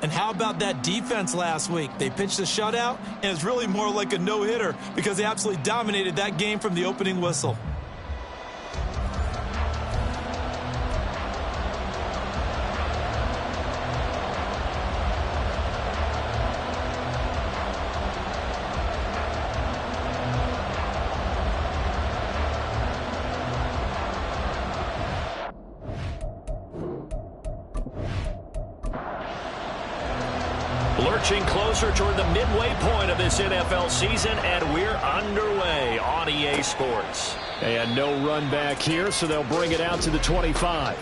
And how about that defense last week? They pitched a shutout, and it's really more like a no-hitter because they absolutely dominated that game from the opening whistle. Lurching closer toward the midway point of this NFL season, and we're underway on EA Sports. And no run back here, so they'll bring it out to the 25.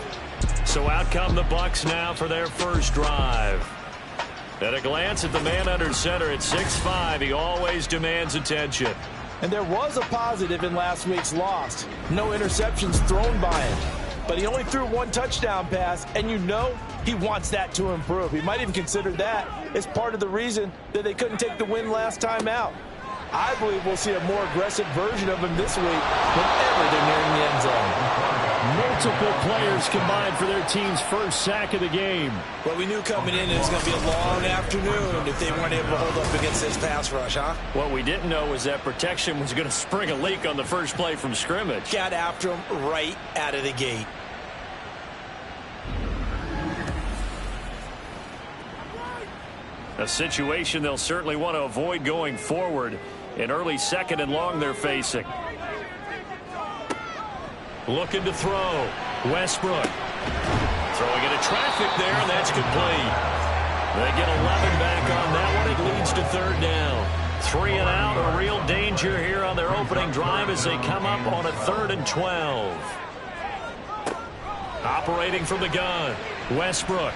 So out come the Bucs now for their first drive. At a glance at the man under center at 6'5", he always demands attention. And there was a positive in last week's loss. No interceptions thrown by him. But he only threw one touchdown pass, and you know he wants that to improve. He might even consider that as part of the reason that they couldn't take the win last time out. I believe we'll see a more aggressive version of him this week whenever they're nearing the end zone. Multiple players combined for their team's first sack of the game. Well, we knew coming in it was going to be a long afternoon if they weren't able to hold up against this pass rush, huh? What we didn't know was that protection was going to spring a leak on the first play from scrimmage. Got after him right out of the gate. A situation they'll certainly want to avoid going forward. An early second and long they're facing. Looking to throw. Westbrook. Throwing into traffic there, and that's complete. They get 11 back on that one. It leads to third down. 3 and out, a real danger here on their opening drive as they come up on a 3rd and 12. Operating from the gun. Westbrook.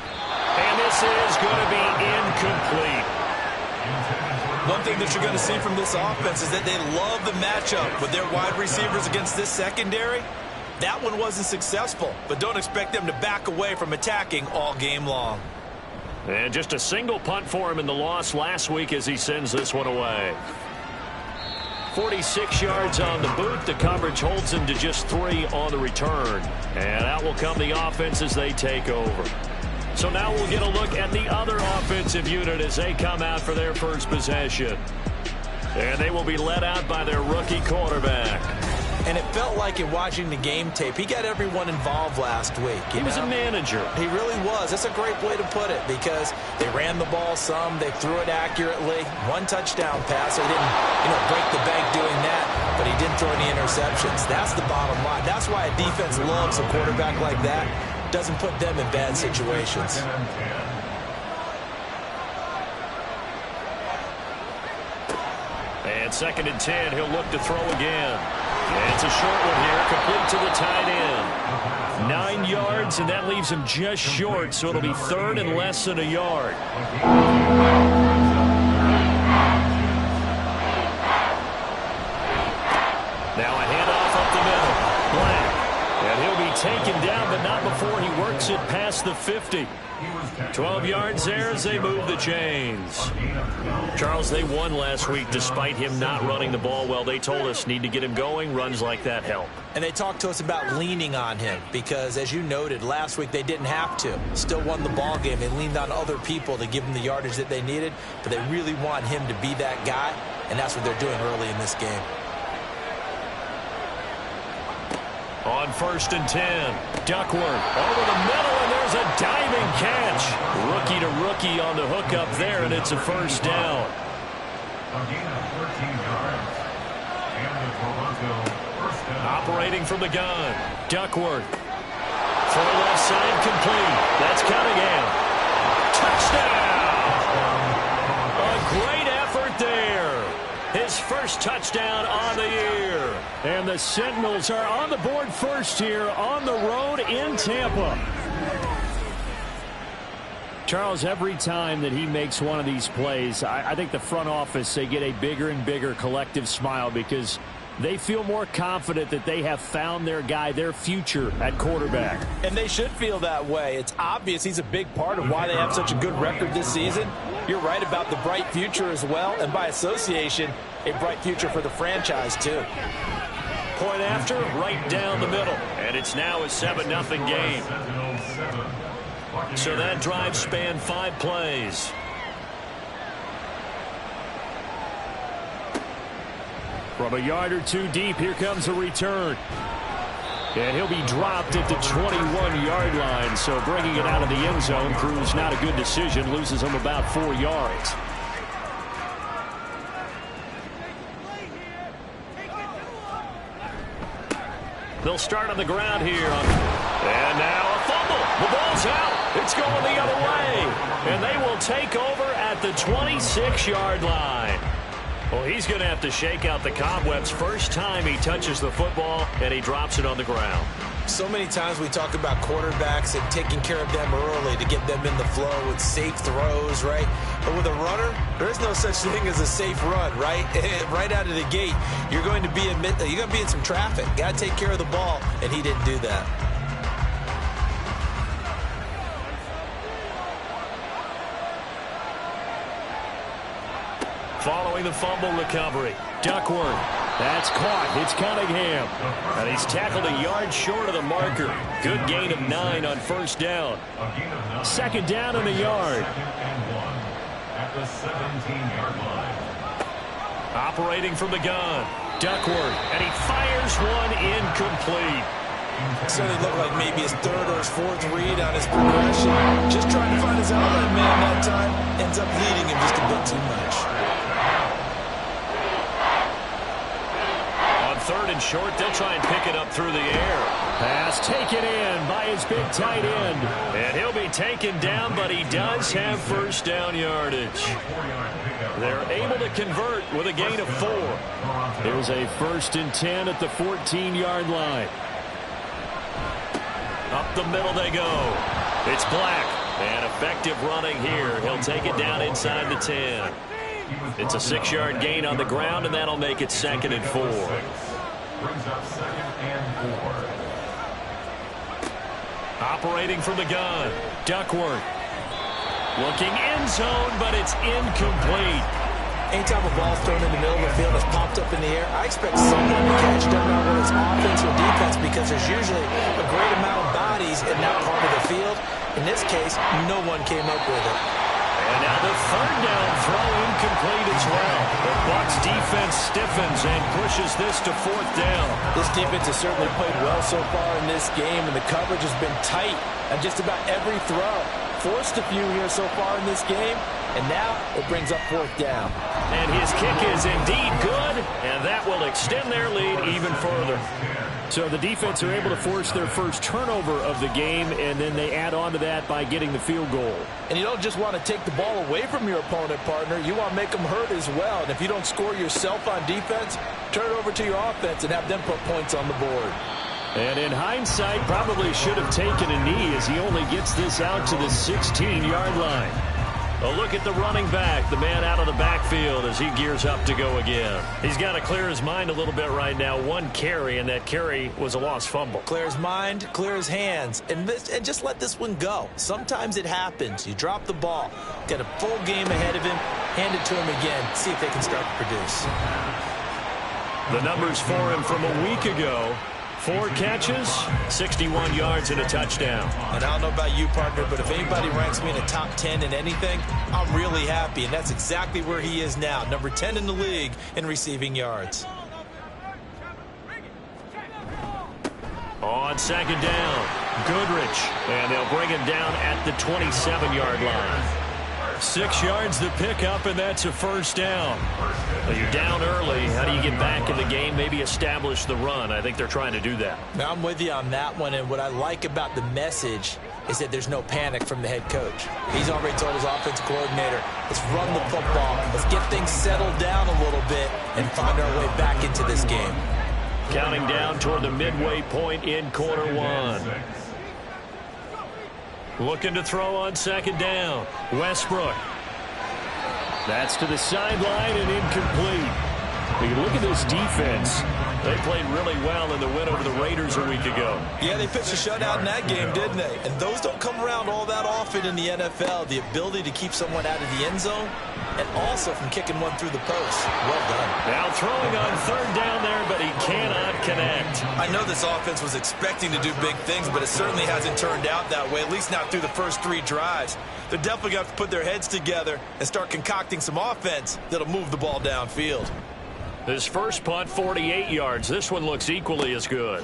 And this is going to be incomplete. One thing that you're going to see from this offense is that they love the matchup with their wide receivers against this secondary. That one wasn't successful, but don't expect them to back away from attacking all game long. And just a single punt for him in the loss last week as he sends this one away. 46 yards on the boot. The coverage holds him to just 3 on the return. And out will come the offense as they take over. So now we'll get a look at the other offensive unit as they come out for their first possession. And they will be led out by their rookie quarterback. And it felt like in watching the game tape, he got everyone involved last week. He was a manager. He really was. That's a great way to put it because they ran the ball some. They threw it accurately. 1 touchdown pass. They didn't, break the bank doing that, but he didn't throw any interceptions. That's the bottom line. That's why a defense loves a quarterback like that. Doesn't put them in bad situations. And 2nd and 10, he'll look to throw again. And it's a short one here, complete to the tight end. 9 yards, and that leaves him just short, so it'll be 3rd and less than a yard. Now a handoff up the middle. Black. And he'll be taken down, but not before he works it past the 50. 12 yards there as they move the chains. Charles, they won last week despite him not running the ball well. They told us need to get him going. Runs like that help. And they talked to us about leaning on him because, as you noted, last week they didn't have to. Still won the ball game. They leaned on other people to give them the yardage that they needed, but they really want him to be that guy, and that's what they're doing early in this game. On 1st and 10, Duckworth over the middle, and there's a diving catch. Rookie to rookie on the hook up there, and it's a first down. Operating from the gun, Duckworth. Throw left side complete. That's Cunningham. Touchdown! A great effort there. His first touchdown on the year. And the Sentinels are on the board first here on the road in Tampa. Charles, every time that he makes one of these plays, I think the front office, they get a bigger and bigger collective smile because they feel more confident that they have found their guy, their future at quarterback. And they should feel that way. It's obvious he's a big part of why they have such a good record this season. You're right about the bright future as well, and by association, a bright future for the franchise too. Point after, right down the middle. And it's now a 7-0 game. So that drive spanned 5 plays. From a yard or two deep, here comes a return. And he'll be dropped at the 21-yard line. So bringing it out of the end zone proves not a good decision. Loses him about 4 yards. They'll start on the ground here. And now a fumble. The ball's out. It's going the other way. And they will take over at the 26-yard line. Well, he's going to have to shake out the cobwebs first time he touches the football, and he drops it on the ground. So many times we talk about quarterbacks and taking care of them early to get them in the flow with safe throws, right? But with a runner, there's no such thing as a safe run, right? Right out of the gate, you're going to be in some traffic. Got to take care of the ball, and he didn't do that. Following the fumble recovery, Duckworth. That's caught. It's Cunningham. And he's tackled a yard short of the marker. Good gain of 9 on first down. Second down and a yard. At the 17-yard line. Operating from the gun, Duckworth. And he fires one incomplete. Certainly looked like maybe his third or his fourth read on his progression. Just trying to find his outlet man that time. Ends up leading him just a bit too much. Third and short, they'll try and pick it up through the air. Pass taken in by his big tight end. And he'll be taken down, but he does have first down yardage. They're able to convert with a gain of 4. It was a 1st and 10 at the 14-yard line. Up the middle they go. It's Black. And effective running here. He'll take it down inside the 10. It's a 6-yard gain on the ground, and that'll make it 2nd and 4. Brings up 2nd and 4. Operating from the gun, Duckworth. Looking end zone, but it's incomplete. Anytime a ball's thrown in the middle of the field that's popped up in the air, I expect someone to catch it. Doesn't matter whether it's offense or defense, because there's usually a great amount of bodies in that part of the field. In this case, no one came up with it. And now the third down throw incomplete as well. The Bucs defense stiffens and pushes this to 4th down. This defense has certainly played well so far in this game, and the coverage has been tight on just about every throw. Forced a few here so far in this game, and now it brings up 4th down. And his kick is indeed good, and that will extend their lead even further. So the defense are able to force their first turnover of the game, and then they add on to that by getting the field goal. And you don't just want to take the ball away from your opponent, partner. You want to make them hurt as well. And if you don't score yourself on defense, turn it over to your offense and have them put points on the board. And in hindsight, probably should have taken a knee as he only gets this out to the 16-yard line. A look at the running back, the man out of the backfield as he gears up to go again. He's got to clear his mind a little bit right now. 1 carry, and that carry was a lost fumble. Clear his mind, clear his hands, and just let this one go. Sometimes it happens. You drop the ball. Got a full game ahead of him. Hand it to him again. See if they can start to produce. The numbers for him from a week ago. 4 catches, 61 yards, and a touchdown. And I don't know about you, partner, but if anybody ranks me in the top 10 in anything, I'm really happy. And that's exactly where he is now. Number 10 in the league in receiving yards. On 2nd down, Goodrich. And they'll bring him down at the 27-yard line. 6 yards to pick up, and that's a first down. Well, you're down early. How do you get back in the game? Maybe establish the run. I think they're trying to do that. Now, I'm with you on that one, and what I like about the message is that there's no panic from the head coach. He's already told his offensive coordinator, let's run the football, let's get things settled down a little bit and find our way back into this game. Counting down toward the midway point in quarter 1. Looking to throw on 2nd down. Westbrook. That's to the sideline and incomplete. Look at this defense. They played really well in the win over the Raiders a week ago. Yeah, they pitched a shutout in that game, didn't they? And those don't come around all that often in the NFL. The ability to keep someone out of the end zone and also from kicking one through the post. Well done. Now throwing on third down there, but he cannot connect. I know this offense was expecting to do big things, but it certainly hasn't turned out that way, at least not through the first 3 drives. They're definitely going to have to put their heads together and start concocting some offense that'll move the ball downfield. His first punt, 48 yards. This one looks equally as good.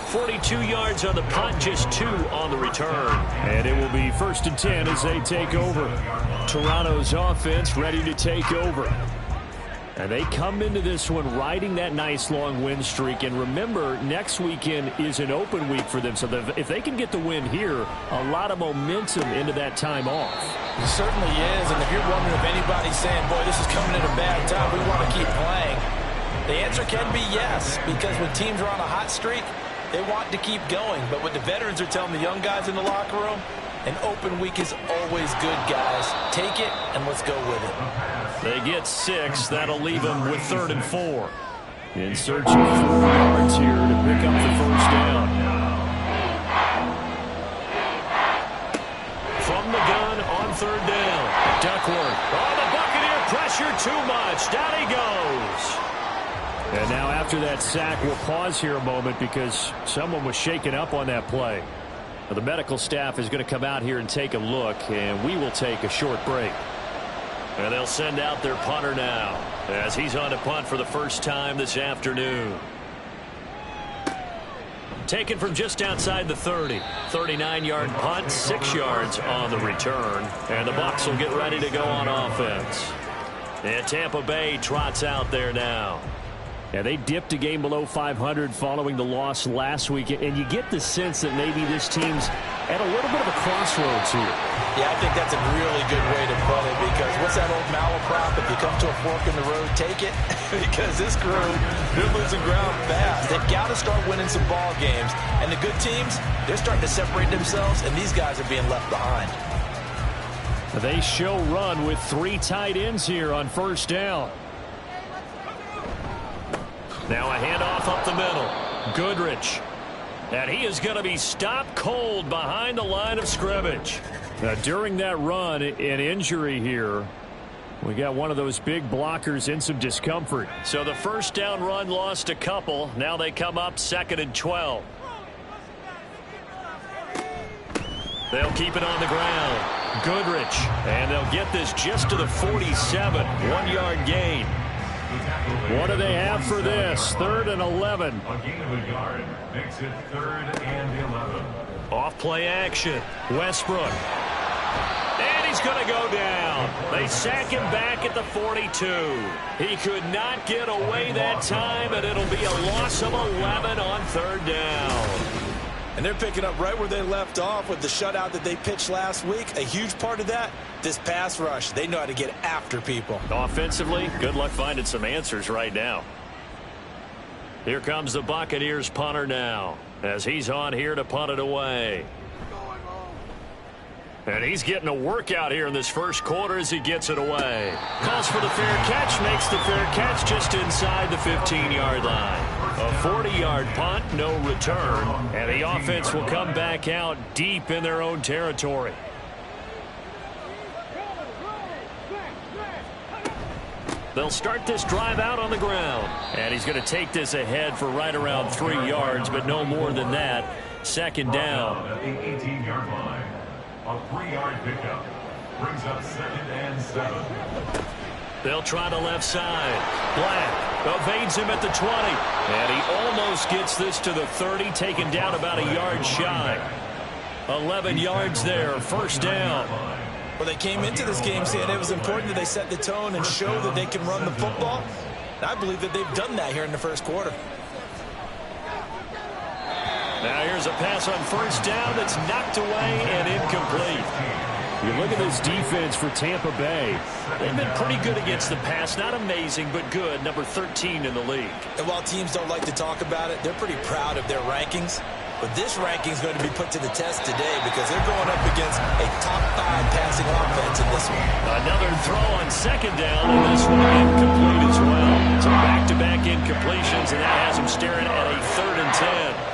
42 yards on the punt, just 2 on the return. And it will be 1st and 10 as they take over. Toronto's offense ready to take over. And they come into this one riding that nice long win streak. And remember, next weekend is an open week for them. So if they can get the win here, a lot of momentum into that time off. It certainly is. And if you're wondering if anybody's saying, boy, this is coming at a bad time, we want to keep playing, the answer can be yes. Because when teams are on a hot streak, they want to keep going. But what the veterans are telling the young guys in the locker room, an open week is always good, guys. Take it, and let's go with it. They get 6. That'll leave them with 3rd and 4. In search of 4 yards here to pick up the first down. From the gun on 3rd down. Duckworth. Oh, the Buccaneer pressure too much. Down he goes. And now after that sack, we'll pause here a moment because someone was shaken up on that play. Now, the medical staff is going to come out here and take a look, and we will take a short break. And they'll send out their punter now as he's on to punt for the first time this afternoon. Taken from just outside the 30. 39-yard punt, 6 yards on the return. And the Bucs will get ready to go on offense. And Tampa Bay trots out there now. Yeah, they dipped a game below 500 following the loss last week, and you get the sense that maybe this team's at a little bit of a crossroads here. Yeah, I think that's a really good way to put it, because what's that old malaprop? If you come to a fork in the road, take it. Because this crew, they're losing ground fast. They've got to start winning some ball games. And the good teams, they're starting to separate themselves, and these guys are being left behind. They show run with 3 tight ends here on 1st down. Now a handoff up the middle. Goodrich. And he is going to be stopped cold behind the line of scrimmage. Now, during that run, an injury here. We got one of those big blockers in some discomfort. So the first down run lost a couple. Now they come up 2nd and 12. They'll keep it on the ground. Goodrich. And they'll get this just to the 47. 1-yard gain. What do they have for this? 3rd and 11. A gain of a yard makes it 3rd and 11. Off play action. Westbrook. And he's going to go down. They sack him back at the 42. He could not get away that time, and it'll be a loss of 11 on 3rd down. And they're picking up right where they left off with the shutout that they pitched last week. A huge part of that, this pass rush. They know how to get after people. Offensively, good luck finding some answers right now. Here comes the Buccaneers punter now as he's on here to punt it away. And he's getting a workout here in this first quarter as he gets it away. Calls for the fair catch, makes the fair catch just inside the 15-yard line. A 40-yard punt, no return, and the offense will come back out deep in their own territory. They'll start this drive out on the ground. And he's going to take this ahead for right around 3 yards, but no more than that. 2nd down. At the 18-yard line. A 3-yard pickup brings up 2nd and 7. They'll try the left side. Black evades him at the 20. And he almost gets this to the 30, taken down about a yard shy. 11 yards there, 1st down. Well, they came into this game saying it was important that they set the tone and show that they can run the football. And I believe that they've done that here in the first quarter. Now here's a pass on 1st down that's knocked away and incomplete. You look at this defense for Tampa Bay. They've been pretty good against the pass. Not amazing, but good. Number 13 in the league. And while teams don't like to talk about it, they're pretty proud of their rankings. But this ranking is going to be put to the test today because they're going up against a top 5 passing offense in this one. Another throw on 2nd down, and this one incomplete as well. So back-to-back incompletions, and that has him staring at a 3rd and 10.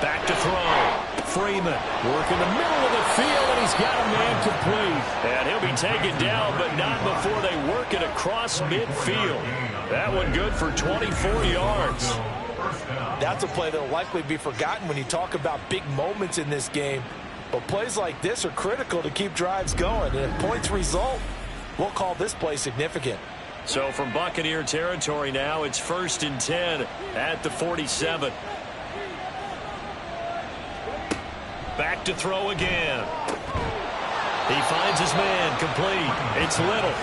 Back to throw. Freeman working the middle of the field, and he's got a man complete. And he'll be taken down, but not before they work it across midfield. That one good for 24 yards. That's a play that will likely be forgotten when you talk about big moments in this game. But plays like this are critical to keep drives going. And if points result, we'll call this play significant. So from Buccaneer territory now, it's 1st and 10 at the 47. Back to throw again. He finds his man complete. It's Little.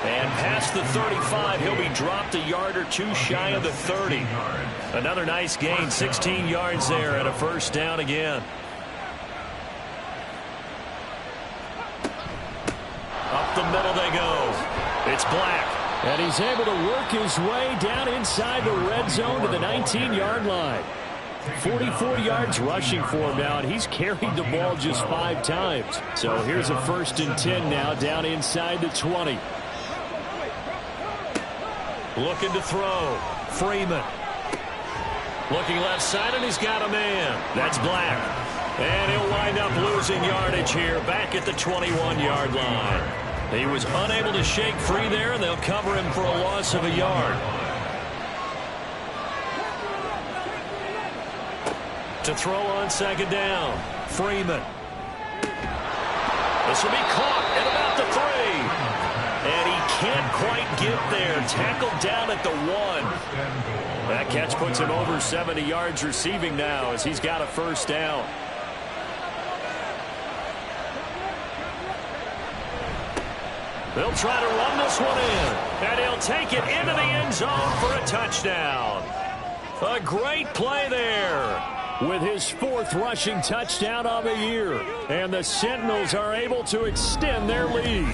And past the 35, he'll be dropped a yard or two shy of the 30. Another nice gain, 16 yards there, and a 1st down again. Up the middle they go. It's Black. And he's able to work his way down inside the red zone to the 19-yard line. 44 yards rushing for him now, and he's carried the ball just 5 times. So here's a 1st and 10 now down inside the 20. Looking to throw. Freeman. Looking left side, and he's got a man. That's Black. And he'll wind up losing yardage here back at the 21-yard line. He was unable to shake free there, and they'll cover him for a loss of a yard. To throw on 2nd down. Freeman. This will be caught at about the 3. And he can't quite get there. Tackled down at the 1. That catch puts him over 70 yards receiving now as he's got a 1st down. They'll try to run this one in. And he'll take it into the end zone for a touchdown. A great play there. With his 4th rushing touchdown of the year. And the Sentinels are able to extend their lead.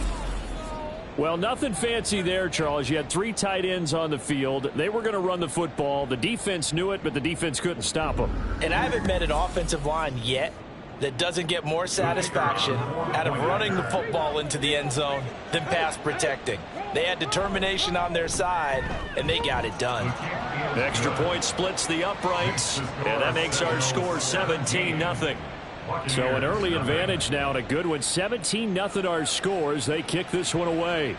Well, nothing fancy there, Charles. You had 3 tight ends on the field. They were going to run the football. The defense knew it, but the defense couldn't stop them. And I haven't met an offensive line yet that doesn't get more satisfaction out of running the football into the end zone than pass protecting. They had determination on their side, and they got it done. The extra point splits the uprights, and that makes our score 17-0. So an early advantage now, and a good one. 17-0 our scores. They kick this one away.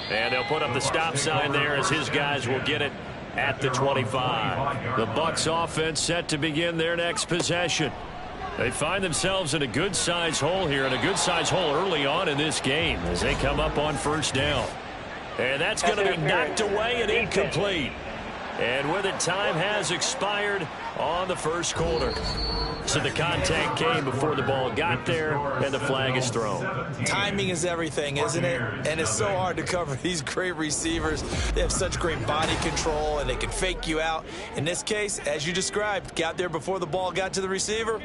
And they'll put up the stop sign there as his guys will get it at the 25. The Bucs offense set to begin their next possession. They find themselves in a good-sized hole here, and a good-sized hole early on in this game as they come up on 1st down. And that's going to be knocked away and incomplete. And with it, time has expired on the 1st quarter. So the contact came before the ball got there, and the flag is thrown. Timing is everything, isn't it? And it's so hard to cover these great receivers. They have such great body control, and they can fake you out. In this case, as you described, got there before the ball got to the receiver.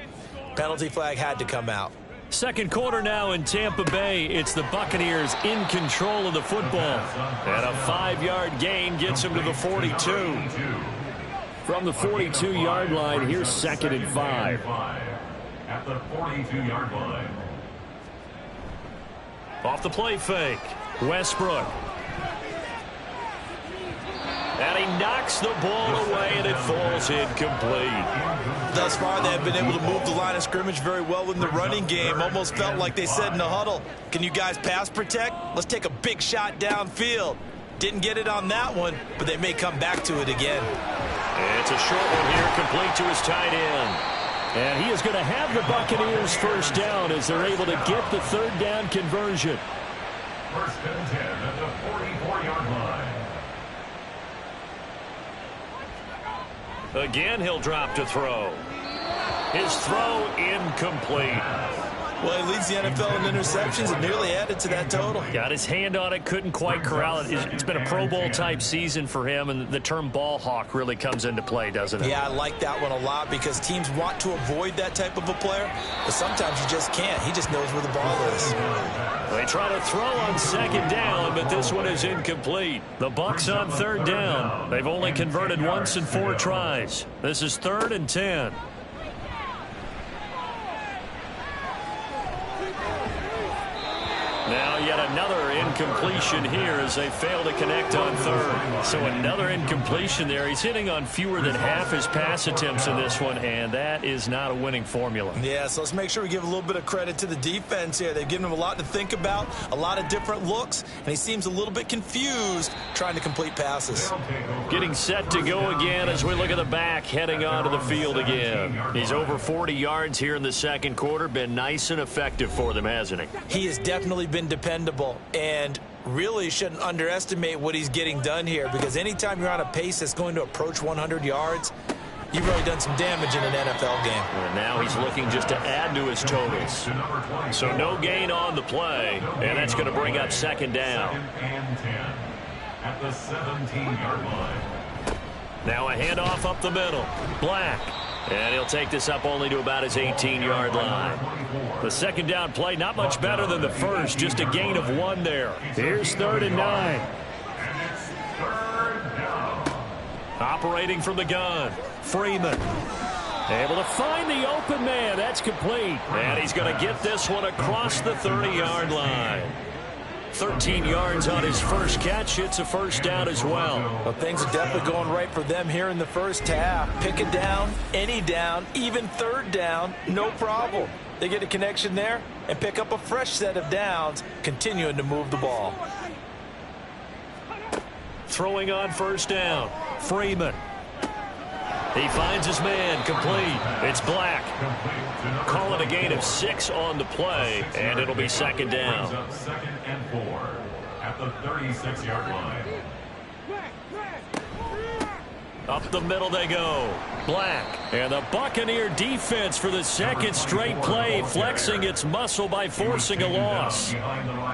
Penalty flag had to come out. 2nd quarter now in Tampa Bay. It's the Buccaneers in control of the football. And a 5-yard gain gets them to the 42. From the 42-yard line, here's 2nd and 5. At the 42-yard line. Off the play fake. Westbrook. And he knocks the ball away, and it falls incomplete. Thus far, they have been able to move the line of scrimmage very well in the running game. Almost felt like they said in the huddle, can you guys pass protect? Let's take a big shot downfield. Didn't get it on that one, but they may come back to it again. It's a short one here, complete to his tight end. And he is going to have the Buccaneers 1st down as they're able to get the 3rd down conversion. 1st and 10 at the 44-yard line. Again, he'll drop to throw. His throw incomplete. Well, he leads the NFL in interceptions and nearly added to that total. Got his hand on it, couldn't quite corral it. It's been a Pro Bowl-type season for him, and the term ball hawk really comes into play, doesn't it? Yeah, I like that one a lot because teams want to avoid that type of a player, but sometimes you just can't. He just knows where the ball is. They try to throw on 2nd down, but this one is incomplete. The Bucs on 3rd down. They've only converted once in 4 tries. This is 3rd and 10. Now yet another incompletion here as they fail to connect on third. So another incompletion there. He's hitting on fewer than half his pass attempts in this one, and that is not a winning formula. Yeah, so let's make sure we give a little bit of credit to the defense here. They've given him a lot to think about, a lot of different looks, and he seems a little bit confused trying to complete passes. Getting set to go again as we look at the back, heading onto the field again. He's over 40 yards here in the second quarter. Been nice and effective for them, hasn't he? He has definitely been dependable, and really shouldn't underestimate what he's getting done here, because anytime you're on a pace that's going to approach 100 yards, you've really done some damage in an NFL game. And now he's looking just to add to his totals. So no gain on the play, and that's going to bring up second down. And 10 at the 17-yard line. Now a handoff up the middle. Black. And he'll take this up only to about his 18-yard line. The second down play, not much better than the first, just a gain of 1 there. Here's 3rd and 9. And it's 3rd down. Operating from the gun, Freeman. Able to find the open man. That's complete. And he's going to get this one across the 30-yard line. 13 yards on his first catch. It's a first down as well. Well, things are definitely going right for them here in the first half. Pick it down, any down, even 3rd down, no problem. They get a connection there and pick up a fresh set of downs, continuing to move the ball. Throwing on first down, Freeman. He finds his man, complete. It's Black. Call it a gain of 6 on the play, and it'll be second down. Brings up 2nd and 4 at the 36-yard line. Up the middle they go. Black. And the Buccaneer defense for the second straight play, flexing its muscle by forcing a loss.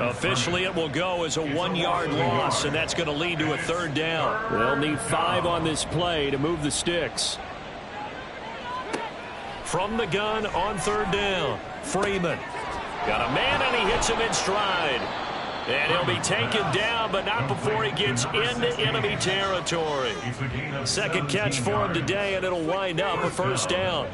Officially, it will go as a 1-yard loss, and that's going to lead to a 3rd down. They'll need 5 on this play to move the sticks. From the gun on 3rd down, Freeman. Got a man, and he hits him in stride. And he'll be taken down, but not before he gets into enemy territory. Second catch for him today, and it'll wind up a first down.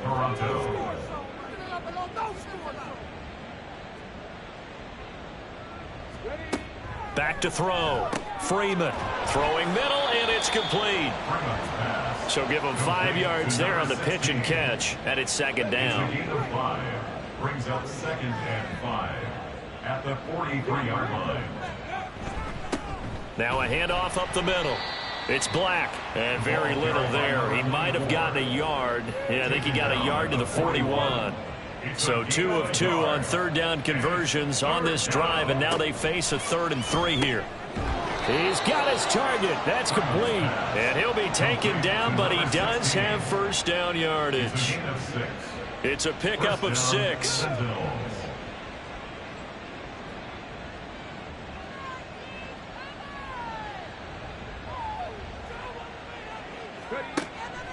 Back to throw. Freeman throwing middle, and it's complete. So give him 5 yards there on the pitch and catch, and it's second down. Brings up 2nd and 5 at the 43-yard line. Now a handoff up the middle. It's Black, and very little there. He might have gotten a yard. Yeah, I think he got a yard to the 41. So 2 of 2 on 3rd down conversions on this drive, and now they face a 3rd and 3 here. He's got his target. That's complete. And he'll be taken down, but he does have first down yardage. It's a pickup of 6.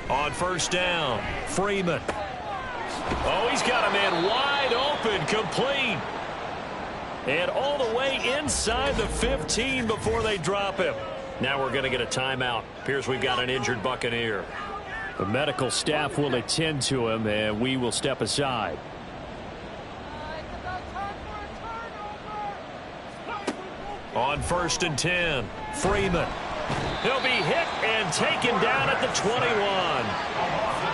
On first down, Freeman. Oh, he's got a man wide open, complete. And all the way inside the 15 before they drop him. Now we're going to get a timeout. Appears we've got an injured Buccaneer. The medical staff will attend to him, and we will step aside. On 1st and 10, Freeman. He'll be hit and taken down at the 21.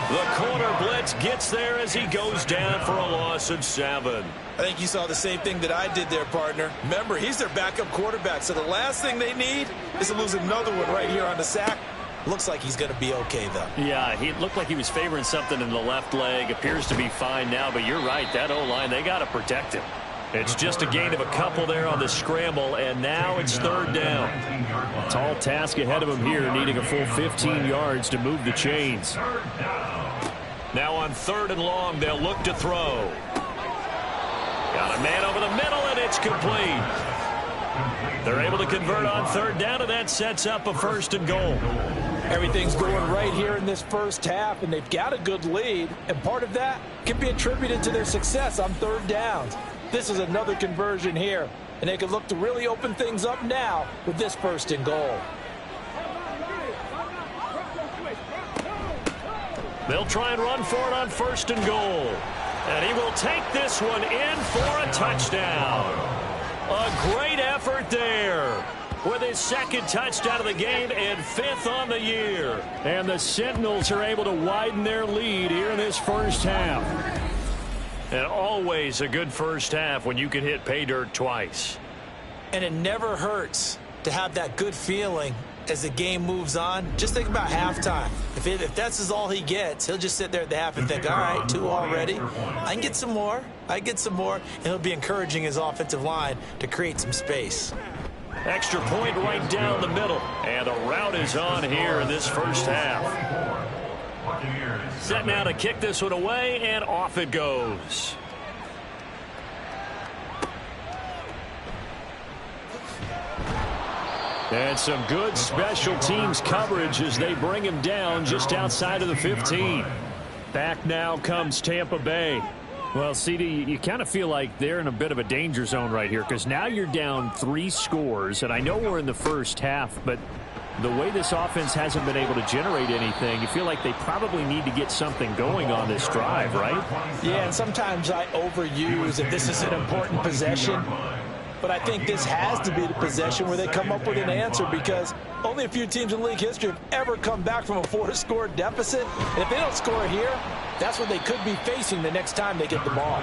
The corner blitz gets there as he goes down for a loss of 7. I think you saw the same thing that I did there, partner. Remember, he's their backup quarterback, so the last thing they need is to lose another one right here on the sack. Looks like he's going to be okay, though. Yeah, he looked like he was favoring something in the left leg. Appears to be fine now, but you're right. That O-line, they got to protect him. It's just a gain of a couple there on the scramble, and now it's 3rd down. Tall task ahead of him here, needing a full 15 yards to move the chains. Now on 3rd and long, they'll look to throw. Got a man over the middle, and it's complete. They're able to convert on 3rd down, and that sets up a 1st and goal. Everything's going right here in this first half, and they've got a good lead, and part of that can be attributed to their success on 3rd downs. This is another conversion here, and they can look to really open things up now with this 1st and goal. They'll try and run for it on 1st and goal. And he will take this one in for a touchdown. A great effort there with his second touchdown of the game and 5th on the year. And the Sentinels are able to widen their lead here in this first half. And always a good first half when you can hit pay dirt twice. And it never hurts to have that good feeling as the game moves on. Just think about halftime. If that's all he gets, he'll just sit there at the half and think, all right, 2 already. I can get some more. And he'll be encouraging his offensive line to create some space. Extra point right down the middle. And the route is on here in this first half. Set now to kick this one away, and off it goes. And some good special teams coverage as they bring him down just outside of the 15. Back now comes Tampa Bay. Well, CD, you kind of feel like they're in a bit of a danger zone right here because now you're down 3 scores, and I know we're in the first half, but the way this offense hasn't been able to generate anything, you feel like they probably need to get something going on this drive, right? Yeah, and sometimes I overuse if this is an important possession. But I think this has to be the possession where they come up with an answer because only a few teams in league history have ever come back from a 4-score deficit. And if they don't score here, that's what they could be facing the next time they get the ball.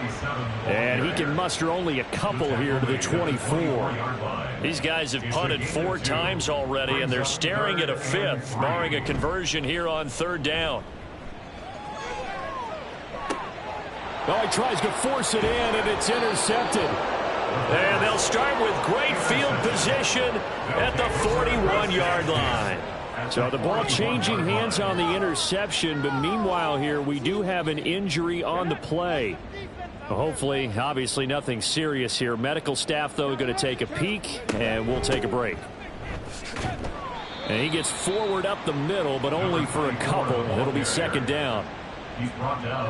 And he can muster only a couple here to the 24. These guys have punted 4 times already, and they're staring at a 5th, barring a conversion here on 3rd down. Oh, he tries to force it in, and it's intercepted. And they'll start with great field position at the 41-yard line. So the ball changing hands on the interception, but meanwhile here we do have an injury on the play. Well, hopefully, obviously nothing serious here. Medical staff, though, going to take a peek, and we'll take a break. And he gets forward up the middle, but only for a couple. It'll be 2nd down.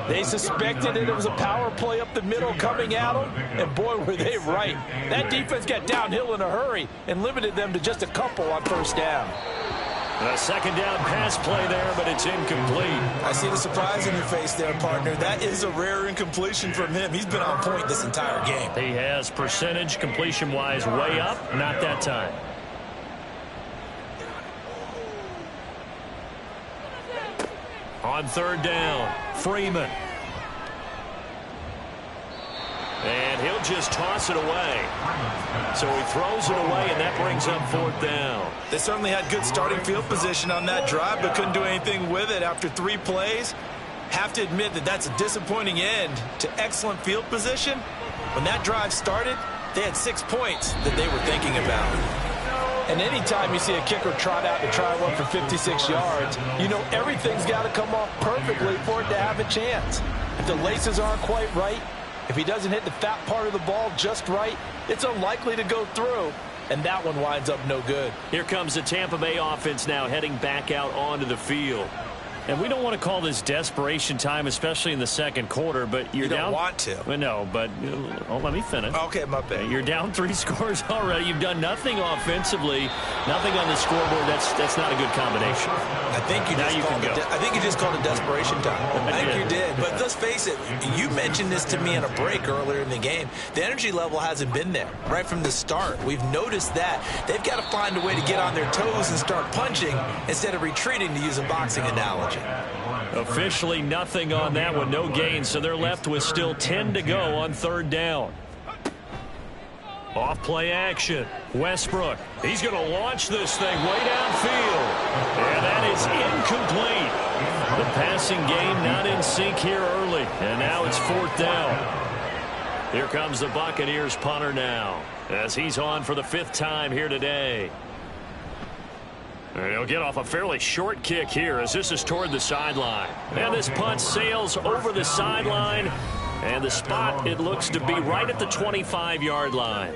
They suspected it was a power play up the middle coming at them, and boy, were they right. That defense got downhill in a hurry and limited them to just a couple on 1st down. A 2nd down pass play there, but it's incomplete. I see the surprise in your face there, partner. That is a rare incompletion from him. He's been on point this entire game. He has percentage completion-wise way up, not that time. On 3rd down, Freeman. And he'll just toss it away. So he throws it away, and that brings up 4th down. They certainly had good starting field position on that drive, but couldn't do anything with it after 3 plays. Have to admit that that's a disappointing end to excellent field position. When that drive started, they had 6 points that they were thinking about. And anytime you see a kicker trot out to try one for 56 yards, you know everything's got to come off perfectly for it to have a chance. If the laces aren't quite right, if he doesn't hit the fat part of the ball just right, it's unlikely to go through. And that one winds up no good. Here comes the Tampa Bay offense now heading back out onto the field. And we don't want to call this desperation time, especially in the 2nd quarter, but you're down. You don't want to. Well, no, but let me finish. Okay, my bad. You're down 3 scores already. You've done nothing offensively, nothing on the scoreboard. That's not a good combination. I think you just called it desperation time. I think you did. But let's face it, you mentioned this to me in a break earlier in the game. The energy level hasn't been there right from the start. We've noticed that. They've got to find a way to get on their toes and start punching instead of retreating, to use a boxing analogy. Officially nothing on that one, no gain, so they're left with still 10 to go on 3rd down. Off play action. Westbrook, he's going to launch this thing way downfield. And that is incomplete. The passing game not in sync here early, and now it's 4th down. Here comes the Buccaneers punter now, as he's on for the 5th time here today. And he'll get off a fairly short kick here as this is toward the sideline. And this punt sails over the sideline. And the spot, it looks to be right at the 25-yard line.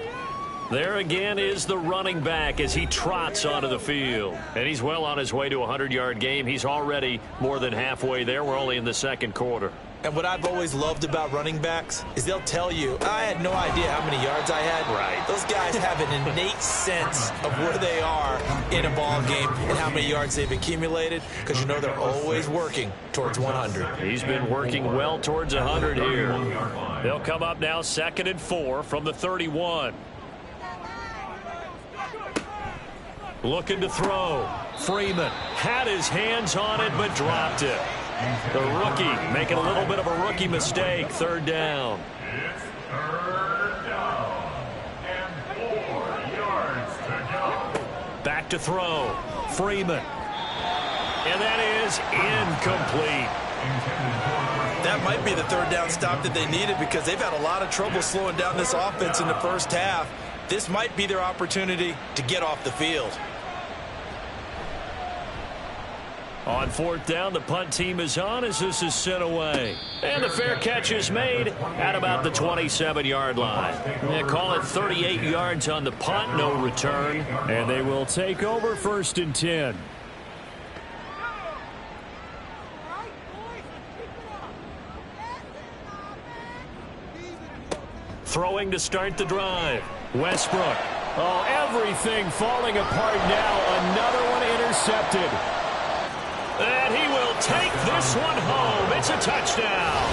There again is the running back as he trots onto the field. And he's well on his way to a 100-yard game. He's already more than halfway there. We're only in the 2nd quarter. And what I've always loved about running backs is they'll tell you, I had no idea how many yards I had. Right. Those guys have an innate sense of where they are in a ball game and how many yards they've accumulated, because you know they're always working towards 100. He's been working well towards 100 here. They'll come up now 2nd and 4 from the 31. Looking to throw. Freeman had his hands on it but dropped it. The rookie making a little bit of a rookie mistake. Third down. It's third down. And 4 yards to go. Back to throw. Freeman. And that is incomplete. That might be the third down stop that they needed because they've had a lot of trouble slowing down this offense in the first half. This might be their opportunity to get off the field. On fourth down, the punt team is on as this is sent away. And the fair catch is made at about the 27-yard line. They call it 38 yards on the punt, no return. And they will take over 1st and 10. Throwing to start the drive. Westbrook. Oh, everything falling apart now. Another one intercepted. And he will take this one home. It's a touchdown.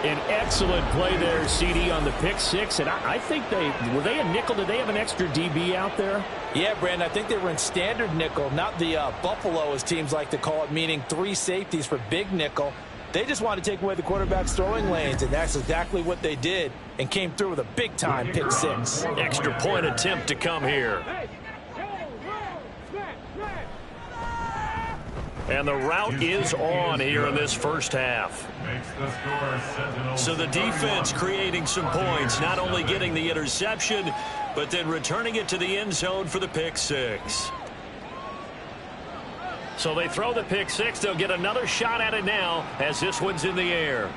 An excellent play there, CD, on the pick six. And I think were they a nickel? Did they have an extra DB out there? Yeah, Brandon, I think they were in standard nickel, not the Buffalo, as teams like to call it, meaning 3 safeties for big nickel. They just wanted to take away the quarterback's throwing lanes, and that's exactly what they did and came through with a big-time pick six. Extra point attempt to come here. And the route is on here in this first half. So the defense creating some points, not only getting the interception, but then returning it to the end zone for the pick six. So they throw the pick six. They'll get another shot at it now as this one's in the air.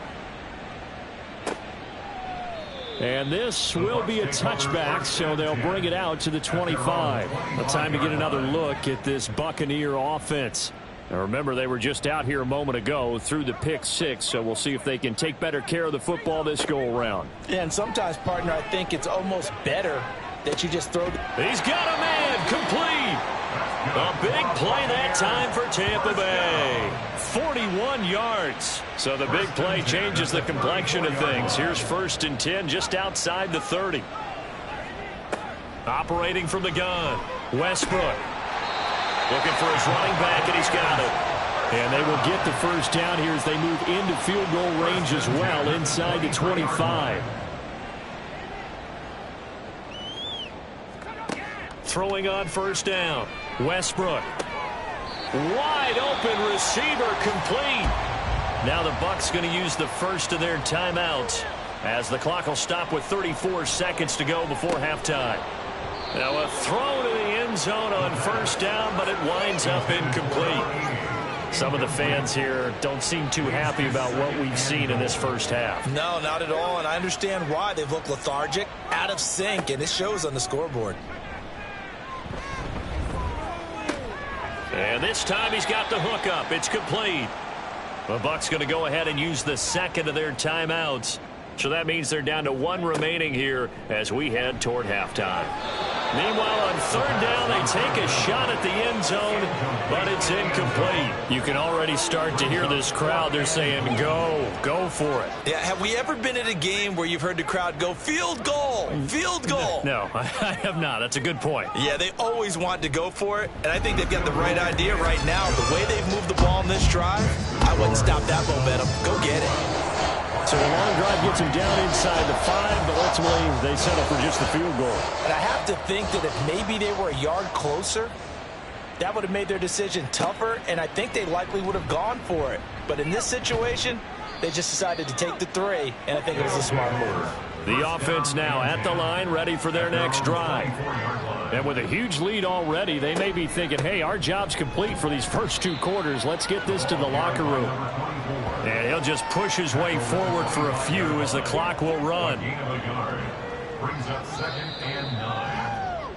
And this will be a touchback, so they'll bring it out to the 25. A time to get another look at this Buccaneer offense. Now remember, they were just out here a moment ago through the pick six, so we'll see if they can take better care of the football this go-around. Yeah, and sometimes, partner, I think it's almost better that you just throw. He's got a man complete. A big play that time for Tampa Bay. 41 yards. So the big play changes the complexion of things. Here's 1st and 10 just outside the 30. Operating from the gun. Westbrook. Looking for his running back, and he's got it. And they will get the first down here as they move into field goal range as well inside the 25. Throwing on first down. Westbrook. Wide open receiver complete. Now the Bucs going to use the first of their timeouts as the clock will stop with 34 seconds to go before halftime. Now a throw to the end zone on first down, but it winds up incomplete. Some of the fans here don't seem too happy about what we've seen in this first half. No, not at all, and I understand why. They've looked lethargic, out of sync, and it shows on the scoreboard. And this time he's got the hook up. It's complete. The Bucs going to go ahead and use the second of their timeouts. So that means they're down to 1 remaining here as we head toward halftime. Meanwhile, on third down, they take a shot at the end zone, but it's incomplete. You can already start to hear this crowd. They're saying, go for it. Yeah, have we ever been at a game where you've heard the crowd go, field goal, field goal? No, I have not. That's a good point. Yeah, they always want to go for it, and I think they've got the right idea right now. The way they've moved the ball in this drive, I wouldn't stop that momentum. Go get it. So the long drive gets them down inside the 5, but ultimately they settle for just the field goal. And I have to think that if maybe they were a yard closer, that would have made their decision tougher, and I think they likely would have gone for it. But in this situation, they just decided to take the 3, and I think it was a smart move. The offense now at the line, ready for their next drive. And with a huge lead already, they may be thinking, hey, our job's complete for these first 2 quarters. Let's get this to the locker room. And he'll just push his way forward for a few as the clock will run. Brings up 2nd and 9.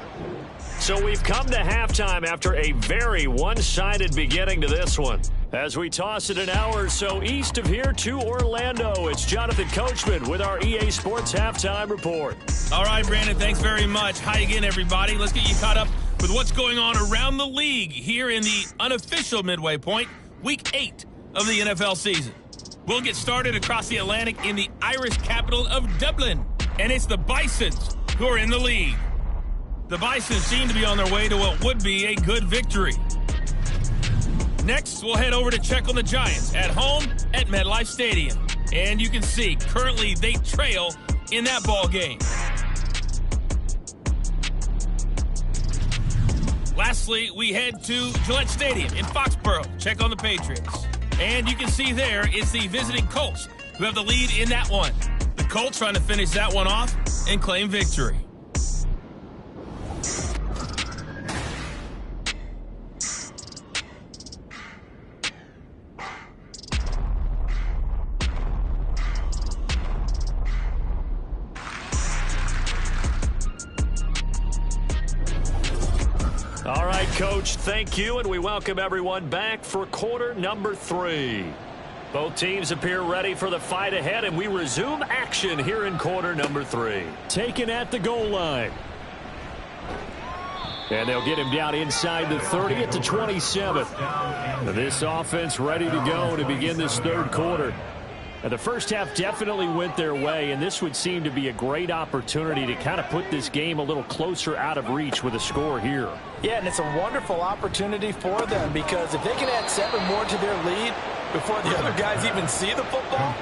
So we've come to halftime after a very one-sided beginning to this one. As we toss it an hour or so east of here to Orlando, it's Jonathan Coachman with our EA Sports Halftime Report. All right, Brandon, thanks very much. Hi again, everybody. Let's get you caught up with what's going on around the league here in the unofficial midway point, Week 8 of the NFL season. We'll get started across the Atlantic in the Irish capital of Dublin. And it's the Bisons who are in the lead. The Bison seem to be on their way to what would be a good victory. Next, we'll head over to check on the Giants at home at MetLife Stadium. And you can see, currently they trail in that ball game. Lastly, we head to Gillette Stadium in Foxborough. Check on the Patriots. And you can see there is the visiting Colts, who have the lead in that one. The Colts trying to finish that one off and claim victory. All right, Coach, thank you, and we welcome everyone back for quarter number 3. Both teams appear ready for the fight ahead, and we resume action here in quarter number 3. Taken at the goal line. And they'll get him down inside the 30 at the 27. This offense ready to go to begin this third quarter. And the first half definitely went their way, and this would seem to be a great opportunity to kind of put this game a little closer out of reach with a score here. Yeah, and it's a wonderful opportunity for them, because if they can add 7 more to their lead before the other guys even see the football,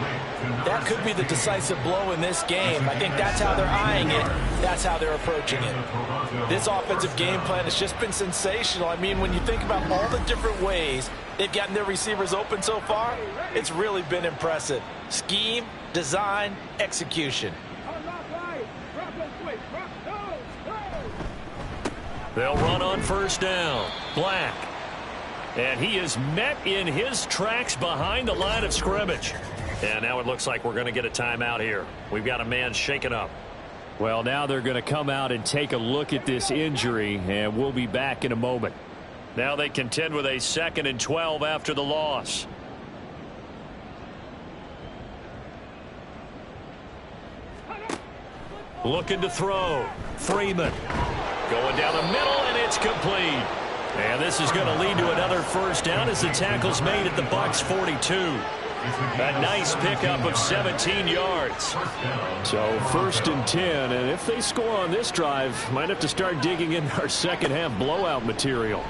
that could be the decisive blow in this game. I think that's how they're eyeing it. That's how they're approaching it. This offensive game plan has just been sensational. I mean, when you think about all the different ways they've gotten their receivers open so far, it's really been impressive. Scheme, design, execution. They'll run on first down. Black. And he is met in his tracks behind the line of scrimmage. And now it looks like we're going to get a timeout here. We've got a man shaken up. Well, now they're going to come out and take a look at this injury, and we'll be back in a moment. Now they contend with a 2nd and 12 after the loss. Looking to throw. Freeman. Going down the middle, and it's complete. And this is going to lead to another first down as the tackle's made at the Bucs 42. A nice pickup of 17 yards. So 1st and 10, and if they score on this drive, might have to start digging in our second half blowout material.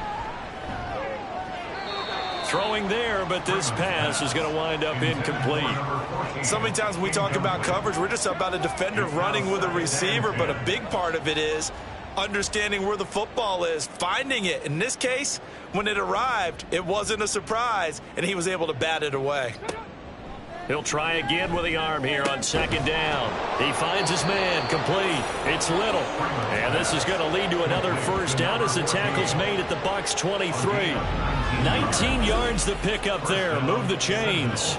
Throwing there, but this pass is going to wind up incomplete. So many times we talk about coverage, we're just about a defender running with a receiver, but a big part of it is understanding where the football is, finding it. In this case, when it arrived, it wasn't a surprise, and he was able to bat it away. He'll try again with the arm here on 2nd down. He finds his man, complete. It's Little. And this is going to lead to another first down as the tackle's made at the Bucs 23. 19 yards the pickup there. Move the chains.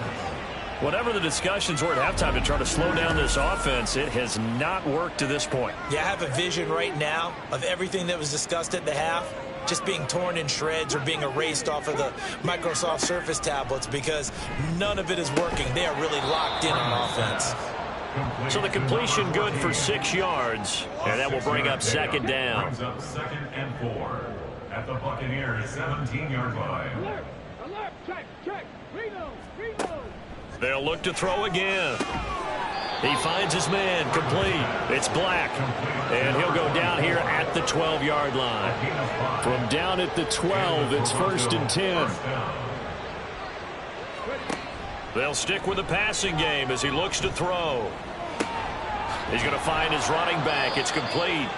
Whatever the discussions were at halftime to try to slow down this offense, it has not worked to this point. Yeah, I have a vision right now of everything that was discussed at the half just being torn in shreds or being erased off of the Microsoft Surface tablets, because none of it is working. They are really locked in on offense. So the completion good for 6 yards, and that will bring up 2nd down. Brings up 2nd and 4 at the Buccaneers 17-yard line. They'll look to throw again. He finds his man, complete. It's Black. And he'll go down here at the 12-yard line. From down at the 12, it's 1st and 10. They'll stick with the passing game as he looks to throw. He's going to find his running back. It's complete.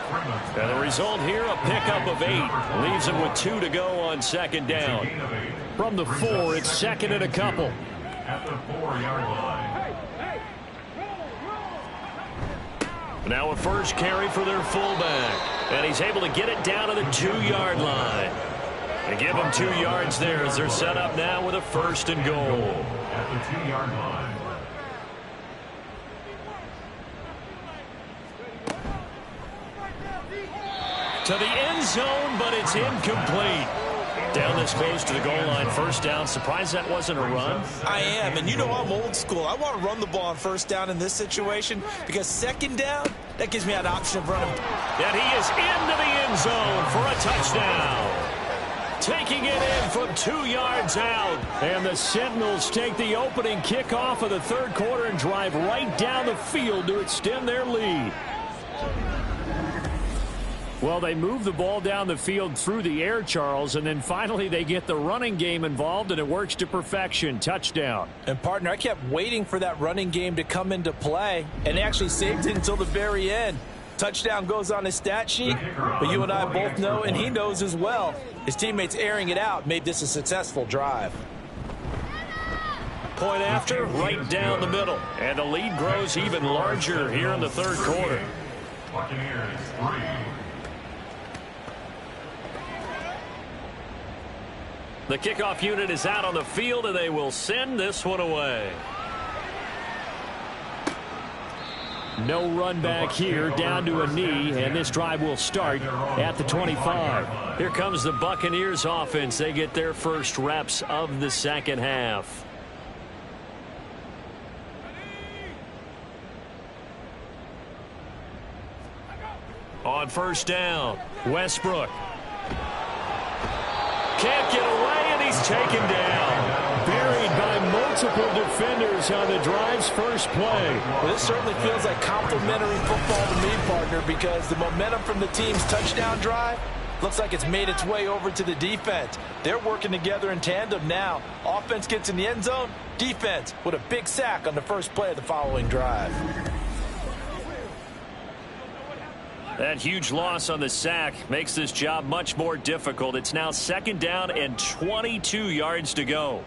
And the result here, a pickup of 8. Leaves him with 2 to go on 2nd down. From the 4, it's 2nd and a couple. At the 4-yard line. Now a first carry for their fullback. And he's able to get it down to the 2-yard line. And give him 2 yards there as they're set up now with a 1st and goal. At the 2-yard line. To the end zone, but it's incomplete. Down this close to the goal line, 1st down. Surprised that wasn't a run? I am, and you know I'm old school. I want to run the ball on 1st down in this situation, because 2nd down, that gives me an option of running. And he is into the end zone for a touchdown. Taking it in from 2 yards out. And the Sentinels take the opening kickoff of the 3rd quarter and drive right down the field to extend their lead. Well, they move the ball down the field through the air, Charles, and then finally they get the running game involved, and it works to perfection. Touchdown. And, partner, I kept waiting for that running game to come into play, and they actually saved it until the very end. Touchdown goes on his stat sheet, but you and I both know, and he knows as well, his teammates airing it out made this a successful drive. Point after, right down the middle. And the lead grows even larger here in the third quarter. Buccaneers 3. The kickoff unit is out on the field, and they will send this one away. No run back here, down to a knee, and this drive will start at the 25. Here comes the Buccaneers offense. They get their first reps of the second half. On first down, Westbrook. Can't get away, and he's taken down. Buried by multiple defenders on the drive's first play. Well, this certainly feels like complimentary football to me, partner, because the momentum from the team's touchdown drive looks like it's made its way over to the defense. They're working together in tandem now. Offense gets in the end zone. Defense with a big sack on the first play of the following drive. That huge loss on the sack makes this job much more difficult. It's now second down and 22 yards to go.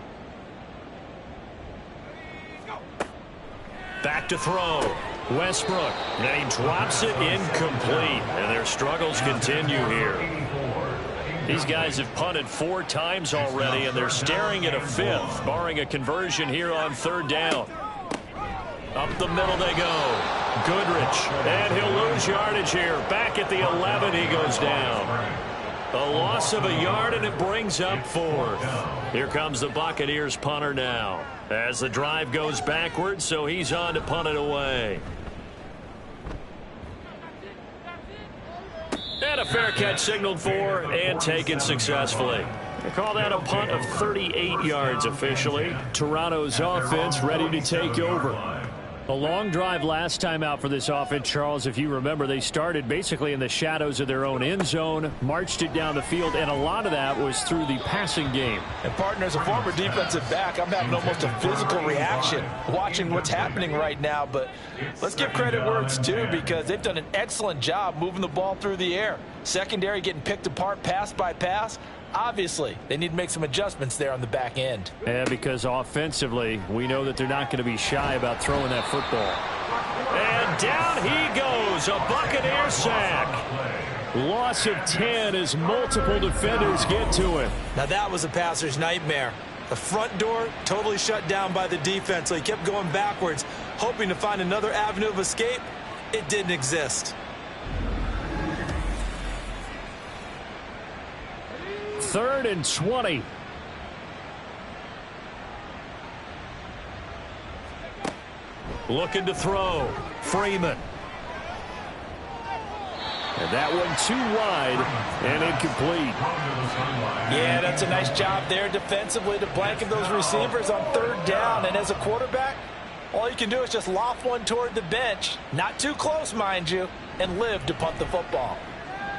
Back to throw. Westbrook. And he drops it incomplete. And their struggles continue here. These guys have punted 4 times already, and they're staring at a 5th, barring a conversion here on third down. Up the middle they go. Goodrich, and he'll lose yardage here. Back at the 11, he goes down. A loss of a yard, and it brings up 4th. Here comes the Buccaneers punter now. As the drive goes backwards, so he's on to punt it away. And a fair catch signaled for and taken successfully. They call that a punt of 38 yards officially. Toronto's offense ready to take over. A long drive last time out for this offense, Charles. If you remember, they started basically in the shadows of their own end zone, marched it down the field, and a lot of that was through the passing game. And, partner, as a former defensive back, I'm having almost a physical reaction watching what's happening right now. But let's give credit where it's due, because they've done an excellent job moving the ball through the air. Secondary getting picked apart pass by pass. Obviously, they need to make some adjustments there on the back end. Yeah, because offensively, we know that they're not going to be shy about throwing that football. And down he goes, a Buccaneer sack. Loss of 10 as multiple defenders get to him. Now that was a passer's nightmare. The front door totally shut down by the defense, so he kept going backwards, hoping to find another avenue of escape. It didn't exist. 3rd and 20. Looking to throw. Freeman. And that one too wide and incomplete. Yeah, that's a nice job there defensively to blanket those receivers on 3rd down. And as a quarterback, all you can do is just loft one toward the bench, not too close, mind you, and live to punt the football.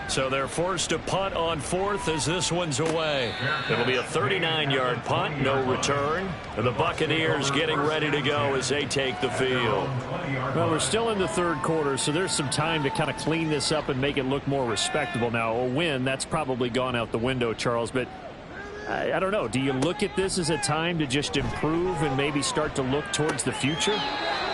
So they're forced to punt on 4th as this one's away. It'll be a 39-yard punt, no return. And the Buccaneers getting ready to go as they take the field. Well, we're still in the 3rd quarter, so there's some time to kind of clean this up and make it look more respectable. Now, a win, that's probably gone out the window, Charles, but I don't know. Do you look at this as a time to just improve and maybe start to look towards the future?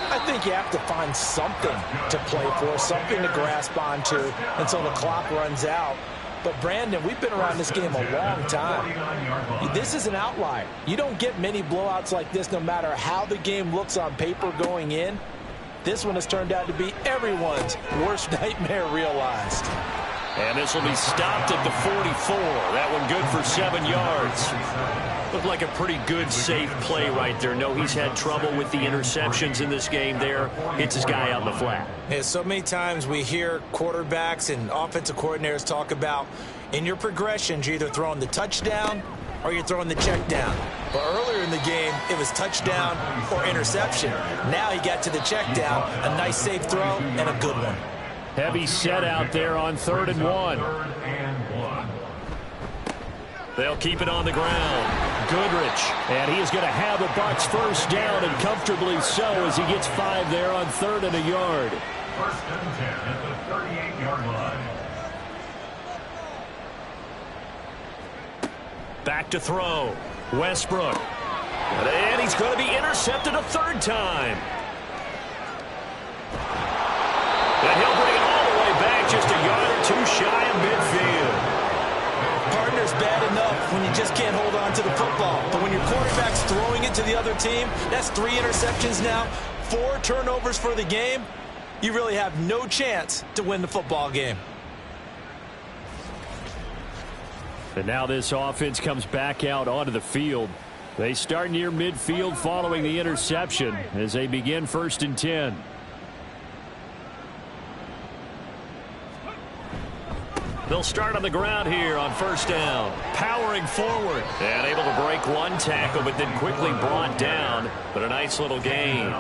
I think you have to find something to play for, something to grasp onto until the clock runs out. But, Brandon, we've been around this game a long time. This is an outlier. You don't get many blowouts like this no matter how the game looks on paper going in. This one has turned out to be everyone's worst nightmare realized. And this will be stopped at the 44. That one good for 7 yards. Looked like a pretty good, safe play right there. No, he's had trouble with the interceptions in this game there. Hits his guy out in the flat. Yeah, so many times we hear quarterbacks and offensive coordinators talk about in your progressions, you're either throwing the touchdown or you're throwing the check down. But earlier in the game, it was touchdown or interception. Now he got to the check down, a nice safe throw, and a good one. Heavy set out there on 3rd and 1. They'll keep it on the ground. Goodrich. And he is going to have the Bucs first down, and comfortably so, as he gets 5 there on 3rd and a yard. 1st and 10 at the 38-yard line. Back to throw. Westbrook. And he's going to be intercepted a 3rd time. And he'll bring it all the way back, just a yard or 2 shy of midfield. Partner's bad enough when you just can't hold on to the football. But when your quarterback's throwing it to the other team, that's 3 interceptions now, 4 turnovers for the game. You really have no chance to win the football game. And now this offense comes back out onto the field. They start near midfield following the interception as they begin 1st and 10. They'll start on the ground here on 1st down. Powering forward. And able to break 1 tackle, but then quickly brought down. But a nice little gain.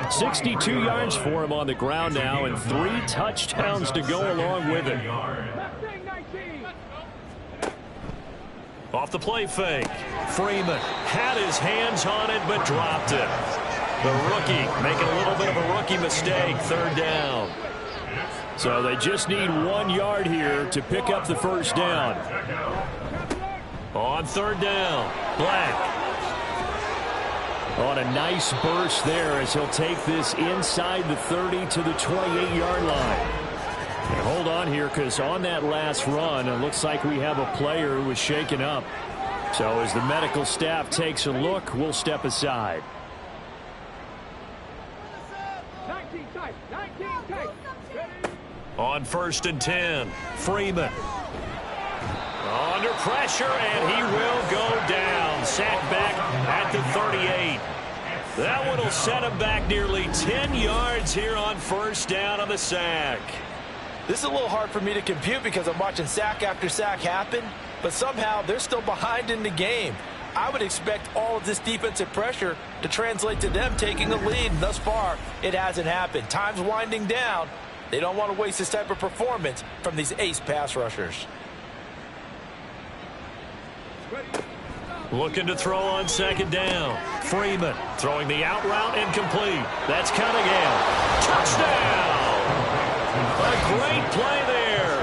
62 yards for him on the ground now, and 3 touchdowns to go along with it. Off the play fake. Freeman had his hands on it, but dropped it. The rookie making a little bit of a rookie mistake. 3rd down. So they just need 1 yard here to pick up the first down. On 3rd down, Black. On a nice burst there as he'll take this inside the 30 to the 28-yard line. And hold on here, because on that last run, it looks like we have a player who was shaken up. So as the medical staff takes a look, we'll step aside. 19 tight, 19 tight. On 1st and 10, Freeman. Under pressure, and he will go down. Sacked back at the 38. That one will set him back nearly 10 yards here on 1st down on the sack. This is a little hard for me to compute because I'm watching sack after sack happen, but somehow they're still behind in the game. I would expect all of this defensive pressure to translate to them taking a lead. Thus far, it hasn't happened. Time's winding down. They don't want to waste this type of performance from these ace pass rushers. Looking to throw on 2nd down. Freeman throwing the out route incomplete. That's Cunningham. Touchdown! A great play there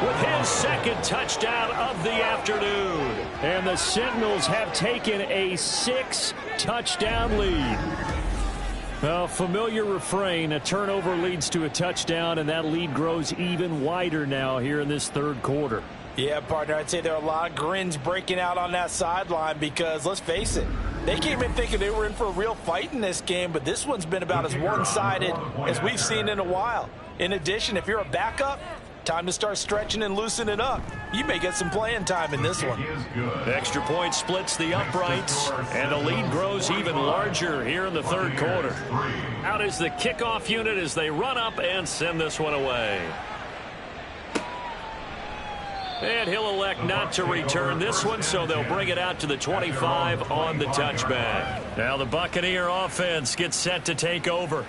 with his 2nd touchdown of the afternoon. And the Sentinels have taken a 6-touchdown lead. Well, familiar refrain, a turnover leads to a touchdown, and that lead grows even wider now here in this 3rd quarter. Yeah, partner, I'd say there are a lot of grins breaking out on that sideline because, let's face it, they came in thinking they were in for a real fight in this game, but this one's been about as one-sided as we've seen in a while. In addition, if you're a backup, time to start stretching and loosening up. You may get some playing time in this one. Extra point splits the uprights, and the lead grows even larger here in the 3rd quarter. Out is the kickoff unit as they run up and send this one away. And he'll elect not to return this one, so they'll bring it out to the 25 on the touchback. Now the Buccaneer offense gets set to take over.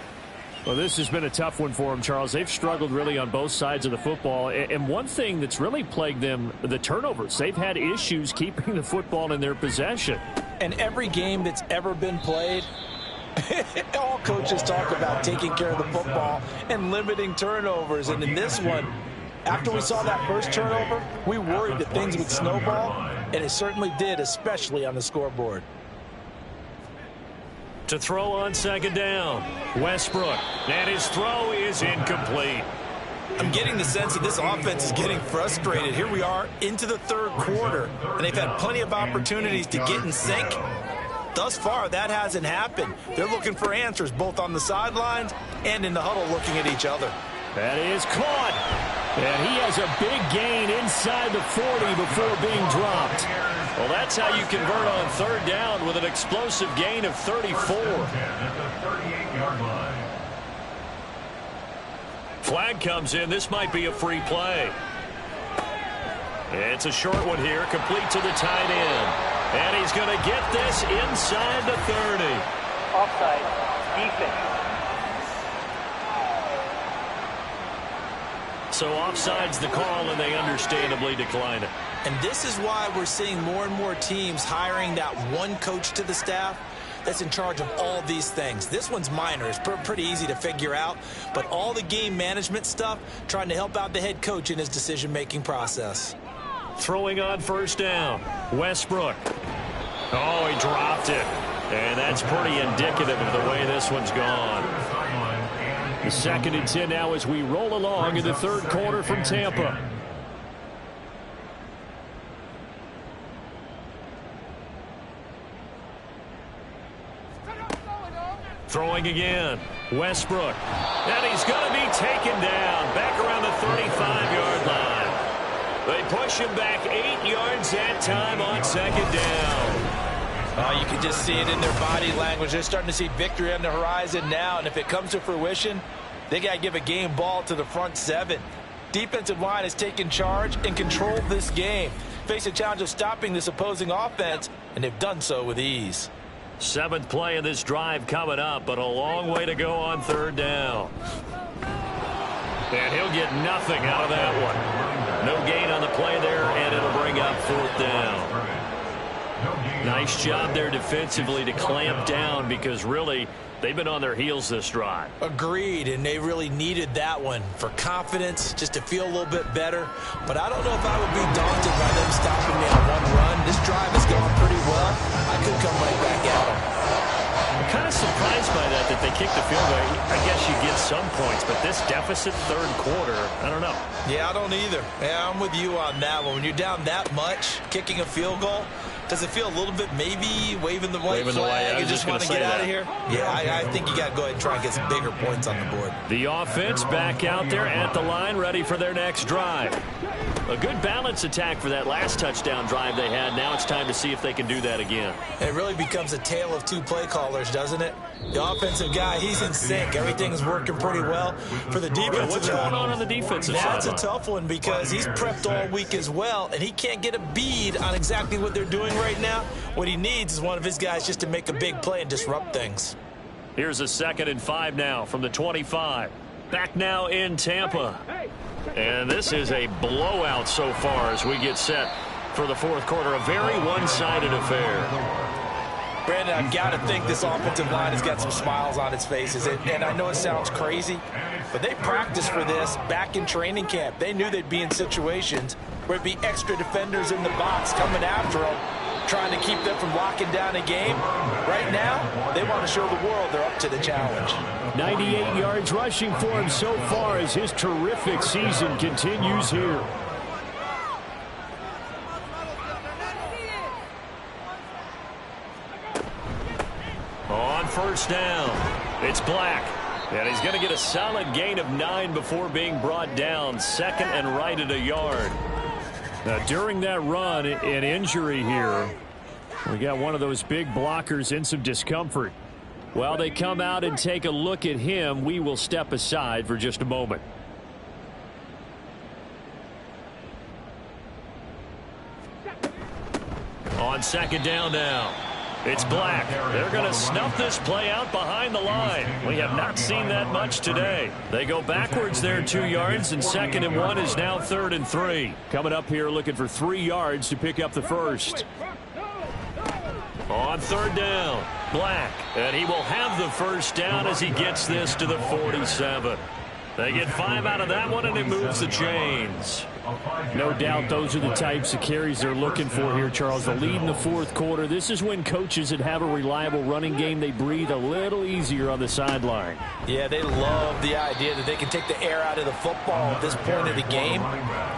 Well, this has been a tough one for them, Charles. They've struggled really on both sides of the football. And one thing that's really plagued them, the turnovers. They've had issues keeping the football in their possession. And every game that's ever been played, all coaches talk about taking care of the football and limiting turnovers. And in this one, after we saw that first turnover, we worried that things would snowball, and it certainly did, especially on the scoreboard. To throw on 2nd down, Westbrook, and his throw is incomplete. I'm getting the sense that this offense is getting frustrated. Here we are into the 3rd quarter, and they've had plenty of opportunities to get in sync. Thus far, that hasn't happened. They're looking for answers both on the sidelines and in the huddle looking at each other. That is caught. And he has a big gain inside the 40 before being dropped. Well, that's how you convert on 3rd down with an explosive gain of 34. Flag comes in. This might be a free play. It's a short one here, complete to the tight end. And he's going to get this inside the 30. Offside, defense. So offside's the call, and they understandably decline it. And this is why we're seeing more and more teams hiring that one coach to the staff that's in charge of all these things. This one's minor. It's pretty easy to figure out. But all the game management stuff, trying to help out the head coach in his decision-making process. Throwing on first down, Westbrook. Oh, he dropped it. And that's pretty indicative of the way this one's gone. The 2nd and 10 now as we roll along in the 3rd quarter from Tampa. Throwing again, Westbrook. And he's going to be taken down back around the 35-yard line. They push him back 8 yards that time on 2nd down. You can just see it in their body language. They're starting to see victory on the horizon now, and if it comes to fruition, they got to give a game ball to the front 7. Defensive line has taken charge and controlled this game. Face a challenge of stopping this opposing offense, and they've done so with ease. 7th play of this drive coming up, but a long way to go on 3rd down. And he'll get nothing out of that one. No gain on the play there, and it'll bring up 4th down. Nice job there defensively to clamp down, because really they've been on their heels this drive. Agreed, and they really needed that one for confidence, just to feel a little bit better. But I don't know if I would be daunted by them stopping me on one run. This drive has gone pretty well. I could come right back at them. I'm kind of surprised by that they kicked the field goal. I guess you get some points, but this deficit 3rd quarter, I don't know. Yeah, I don't either. Yeah, I'm with you on that one. When you're down that much, kicking a field goal, does it feel a little bit maybe waving the white flag and just want to get out of here? Yeah, I think you got to go ahead and try and get some bigger points on the board. The offense back out there at the line, ready for their next drive. A good balance attack for that last touchdown drive they had. Now it's time to see if they can do that again. It really becomes a tale of 2 play callers, doesn't it? The offensive guy, he's in sync. Everything's working pretty well. For the defensive What's going on the defensive side? That's a tough one, because he's prepped all week as well, and he can't get a bead on exactly what they're doing right now. What he needs is one of his guys just to make a big play and disrupt things. Here's a 2nd and 5 now from the 25. Back now in Tampa. And this is a blowout so far as we get set for the 4th quarter. A very one-sided affair. Brandon, I've got to think this offensive line has got some smiles on its faces. And I know it sounds crazy, but they practiced for this back in training camp. They knew they'd be in situations where it'd be extra defenders in the box coming after them, trying to keep them from locking down a game. Right now, they want to show the world they're up to the challenge. 98 yards rushing for him so far as his terrific season continues here. On first down, it's Black. And he's going to get a solid gain of 9 before being brought down. 2nd and right at a yard. Now, during that run, an injury here. We got one of those big blockers in some discomfort. While they come out and take a look at him, we will step aside for just a moment. On 2nd down now, it's Black. They're going to snuff this play out behind the line. We have not seen that much today. They go backwards there 2 yards, and 2nd and 1 is now 3rd and 3. Coming up here looking for 3 yards to pick up the first. On 3rd down, Black. And he will have the first down as he gets this to the 47. They get 5 out of that one, and it moves the chains. No doubt those are the types of carries they're looking for here, Charles. The lead in the 4th quarter. This is when coaches that have a reliable running game, they breathe a little easier on the sideline. Yeah, they love the idea that they can take the air out of the football at this point of the game.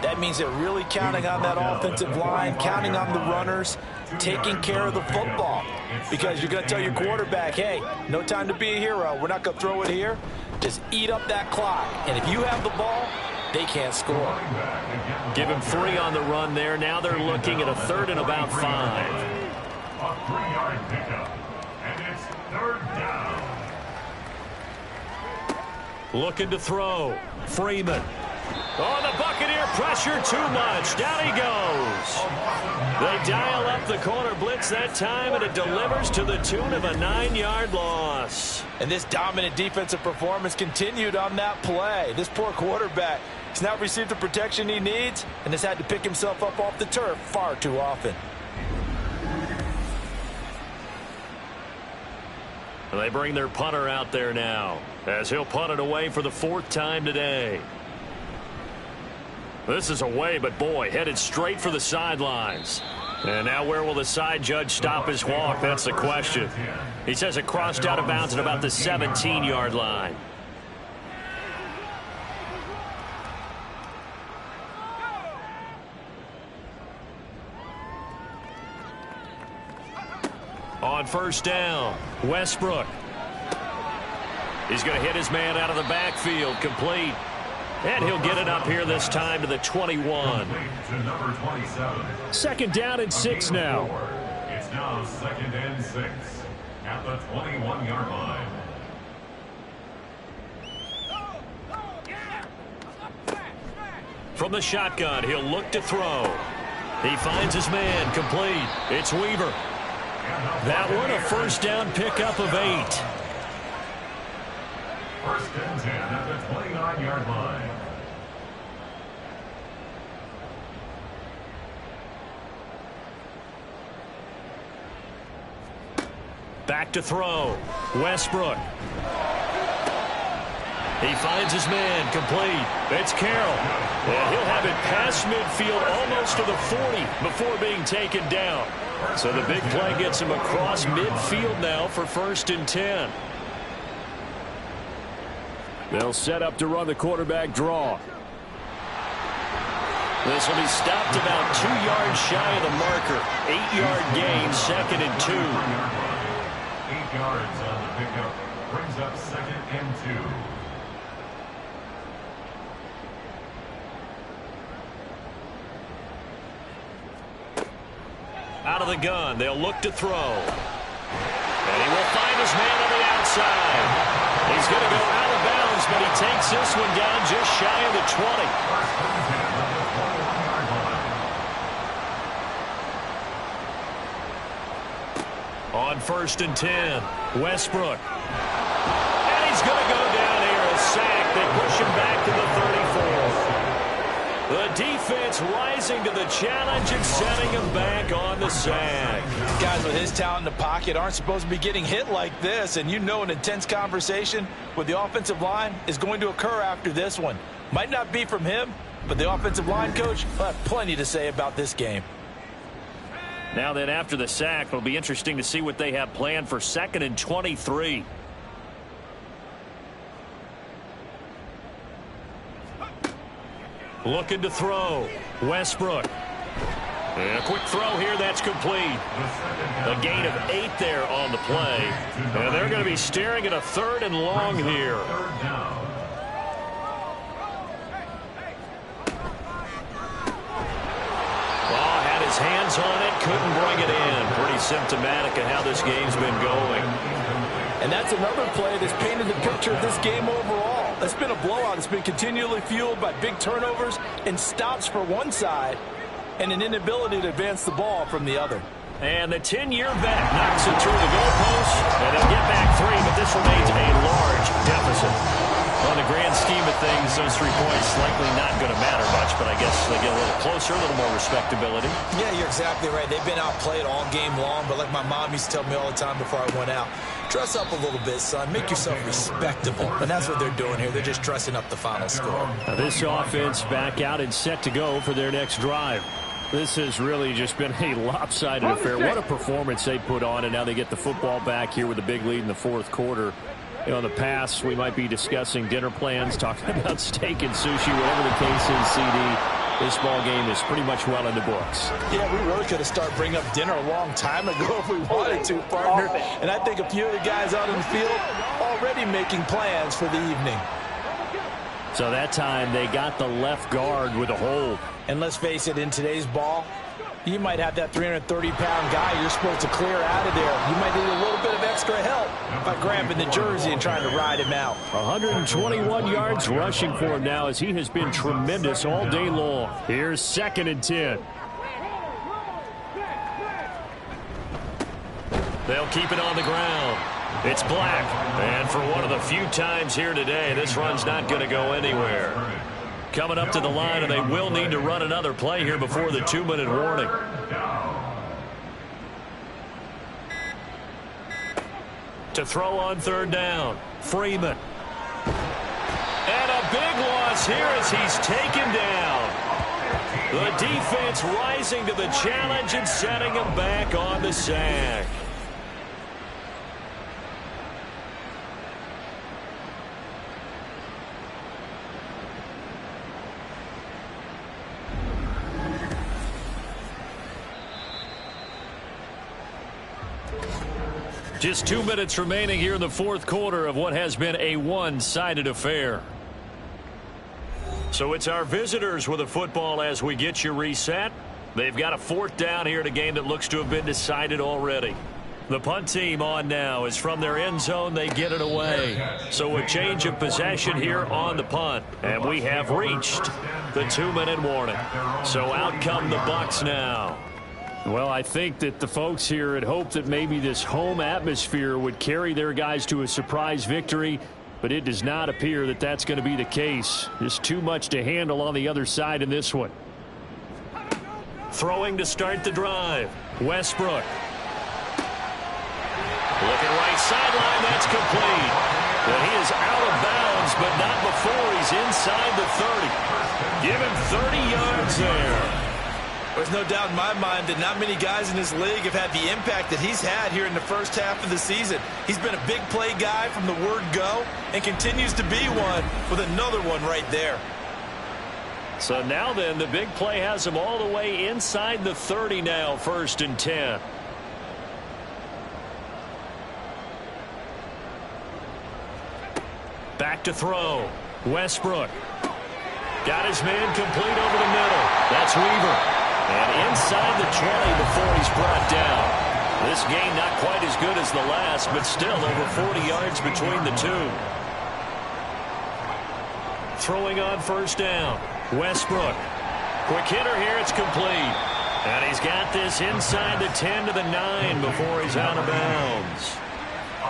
That means they're really counting on that offensive line, counting on the runners, taking care of the football. Because you're going to tell your quarterback, hey, no time to be a hero. We're not going to throw it here. Just eat up that clock. And if you have the ball, they can't score. Give him 3 on the run there. Now they're looking at a 3rd and about 5. A 3-yard pickup, and it's 3rd down. Looking to throw. Freeman. Oh, the Buccaneer pressure too much. Down he goes. They dial up the corner blitz that time, and it delivers to the tune of a 9-yard loss. And this dominant defensive performance continued on that play. This poor quarterback has now received the protection he needs and has had to pick himself up off the turf far too often. They bring their punter out there now as he'll punt it away for the 4th time today. This is away, but boy, headed straight for the sidelines. And now where will the side judge stop his walk? That's the question. He says it crossed out of bounds at about the 17-yard line. On 1st down, Westbrook. He's going to hit his man out of the backfield, complete. And he'll get it up here this time to the 21. 2nd down and 6 now. It's now 2nd and 6 at the 21-yard line. From the shotgun, he'll look to throw. He finds his man, complete. It's Weaver. That one, a 1st down pickup of 8. 1st and 10 at the 29-yard line. Back to throw. Westbrook. He finds his man, complete. It's Carroll. And he'll have it past midfield almost to the 40 before being taken down. So the big play gets him across midfield now for 1st and 10. They'll set up to run the quarterback draw. This will be stopped about 2 yards shy of the marker. 8-yard gain, 2nd and 2. 8 yards on the pickup. Brings up 2nd and 2. Out of the gun, they'll look to throw. And he will find his man on the outside. He's going to go out of bounds, but he takes this one down just shy of the 20. On 1st and 10, Westbrook. And he's going to go down here, a sack. They push him back to the 34. The defense rising to the challenge and setting him back on the sack. Guys with his talent in the pocket aren't supposed to be getting hit like this, and you know an intense conversation with the offensive line is going to occur after this one. Might not be from him, but the offensive line coach will have plenty to say about this game. Now then, after the sack, it'll be interesting to see what they have planned for 2nd and 23. Looking to throw. Westbrook. And a quick throw here, that's complete. A gain of 8 there on the play. And they're going to be staring at a 3rd and long here. Well, had his hands on it, couldn't bring it in. Pretty symptomatic of how this game's been going. And that's another play that's painted the picture of this game overall. It's been a blowout. It's been continually fueled by big turnovers and stops for one side and an inability to advance the ball from the other. And the 10-year vet knocks it through the goalpost, and they'll get back 3, but this remains a large deficit. On the grand scheme of things, those 3 points likely not going to matter much, but I guess they get a little closer, a little more respectability. Yeah, you're exactly right. They've been outplayed all game long, but like my mom used to tell me all the time before I went out, dress up a little bit, son. Make yourself respectable. And that's what they're doing here. They're just dressing up the final score. Now this offense back out and set to go for their next drive. This has really just been a lopsided affair. What a performance they put on, and now they get the football back here with a big lead in the 4th quarter. You know, in the past, we might be discussing dinner plans, talking about steak and sushi, whatever the case is, CD. This ball game is pretty much well in the books. Yeah, we really could have started bringing up dinner a long time ago if we wanted to, partner. And I think a few of the guys out in the field already making plans for the evening. So that time they got the left guard with a hold. And let's face it, in today's ball, you might have that 330-pound guy you're supposed to clear out of there. You might need a little bit of extra help by grabbing the jersey and trying to ride him out. 121 yards rushing for him now as he has been tremendous all day long. Here's 2nd and 10. They'll keep it on the ground. It's Black. And for one of the few times here today, this run's not going to go anywhere. Coming up to the line, and they will need to run another play here before the 2-minute warning. To throw on third down, Freeman. And a big loss here as he's taken down. The defense rising to the challenge and setting him back on the sack. Just 2 minutes remaining here in the fourth quarter of what has been a one-sided affair. So it's our visitors with the football as we get you reset. They've got a fourth down here in a game that looks to have been decided already. The punt team on now is from their end zone. They get it away. So a change of possession here on the punt. And we have reached the 2-minute warning. So out come the Bucs now. Well, I think that the folks here had hoped that maybe this home atmosphere would carry their guys to a surprise victory, but it does not appear that that's going to be the case. Just too much to handle on the other side in this one. Throwing to start the drive, Westbrook. Looking right sideline, that's complete. Well, he is out of bounds, but not before he's inside the 30. Give him 30 yards there. There's no doubt in my mind that not many guys in this league have had the impact that he's had here in the first half of the season. He's been a big play guy from the word go and continues to be one with another one right there. So now then, the big play has him all the way inside the 30 now, 1st and 10. Back to throw. Westbrook. Got his man complete over the middle. That's Weaver. And inside the 20 before he's brought down. This game not quite as good as the last, but still over 40 yards between the two. Throwing on first down. Westbrook. Quick hitter here. It's complete. And he's got this inside the 10 to the 9 before he's out of bounds.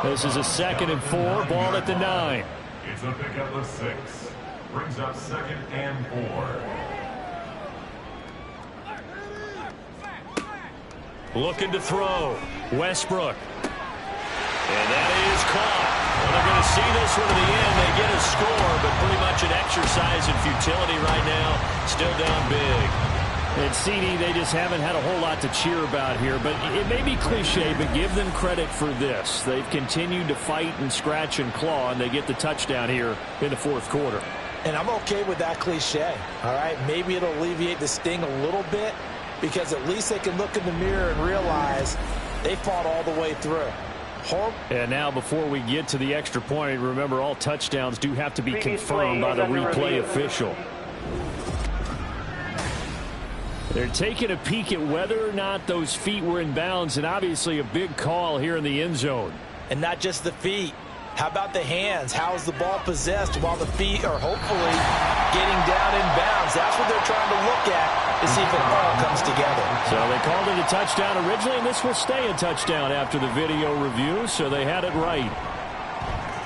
This is a 2nd and 4. Ball at the 9. It's a pickup of 6. Brings up 2nd and 4. Looking to throw. Westbrook. And that is caught. Well, they're going to see this one to the end. They get a score, but pretty much an exercise in futility right now. Still down big. And CD, they just haven't had a whole lot to cheer about here. But it may be cliche, but give them credit for this. They've continued to fight and scratch and claw, and they get the touchdown here in the fourth quarter. And I'm okay with that cliche. All right, maybe it'll alleviate the sting a little bit, because at least they can look in the mirror and realize they fought all the way through. And now before we get to the extra point, remember all touchdowns do have to be confirmed by the replay official. They're taking a peek at whether or not those feet were in bounds, and obviously a big call here in the end zone. And not just the feet. How about the hands? How is the ball possessed while the feet are hopefully getting down in bounds? That's what they're trying to look at to see if it all comes together. So they called it a touchdown originally, and this will stay a touchdown after the video review, so they had it right.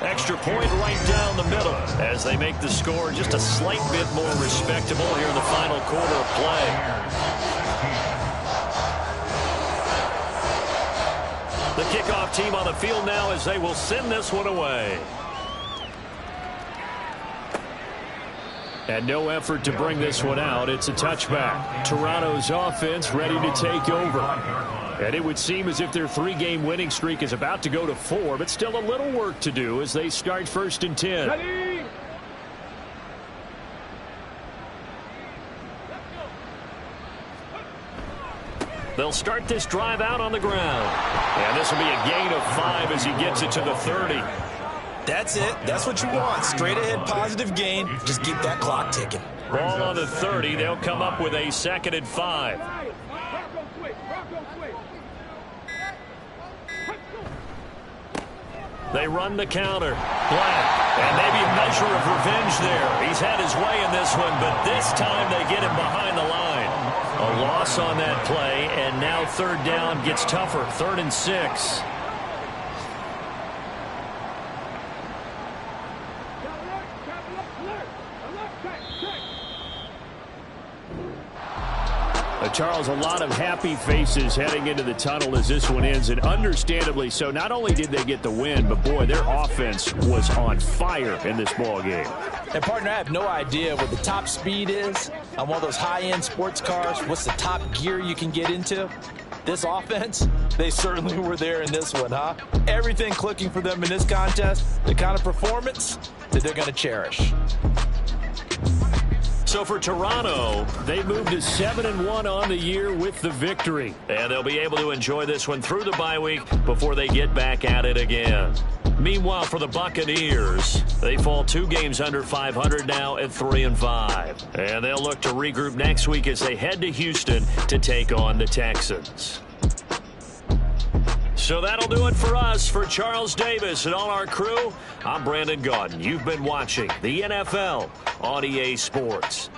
Extra point right down the middle as they make the score just a slight bit more respectable here in the final quarter of play. The kickoff team on the field now as they will send this one away. And no effort to bring this one out. It's a touchback. Toronto's offense ready to take over. And it would seem as if their 3-game winning streak is about to go to 4, but still a little work to do as they start 1st and 10. Ready? They'll start this drive out on the ground. And this will be a gain of 5 as he gets it to the 30. That's it. That's what you want. Straight ahead positive gain. Just keep that clock ticking. Ball on the 30. They'll come up with a 2nd and 5. They run the counter. Black. And maybe a measure of revenge there. He's had his way in this one, but this time they get him behind the line. A loss on that play, and now 3rd down gets tougher. 3rd and 6. Charles, a lot of happy faces heading into the tunnel as this one ends, and understandably so. Not only did they get the win, but boy, their offense was on fire in this ball game. And partner, I have no idea what the top speed is on one of those high-end sports cars. What's the top gear you can get into? This offense, they certainly were there in this one, huh? Everything clicking for them in this contest, the kind of performance that they're going to cherish. So for Toronto, They moved to 7-1 on the year with the victory. and they'll be able to enjoy this one through the bye week before they get back at it again. Meanwhile, for the Buccaneers, they fall 2 games under 500 now at 3-5. And they'll look to regroup next week as they head to Houston to take on the Texans. So that'll do it for us. For Charles Davis and all our crew, I'm Brandon Gaudin. You've been watching the NFL on EA Sports.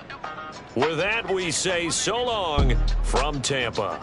With that, we say so long from Tampa.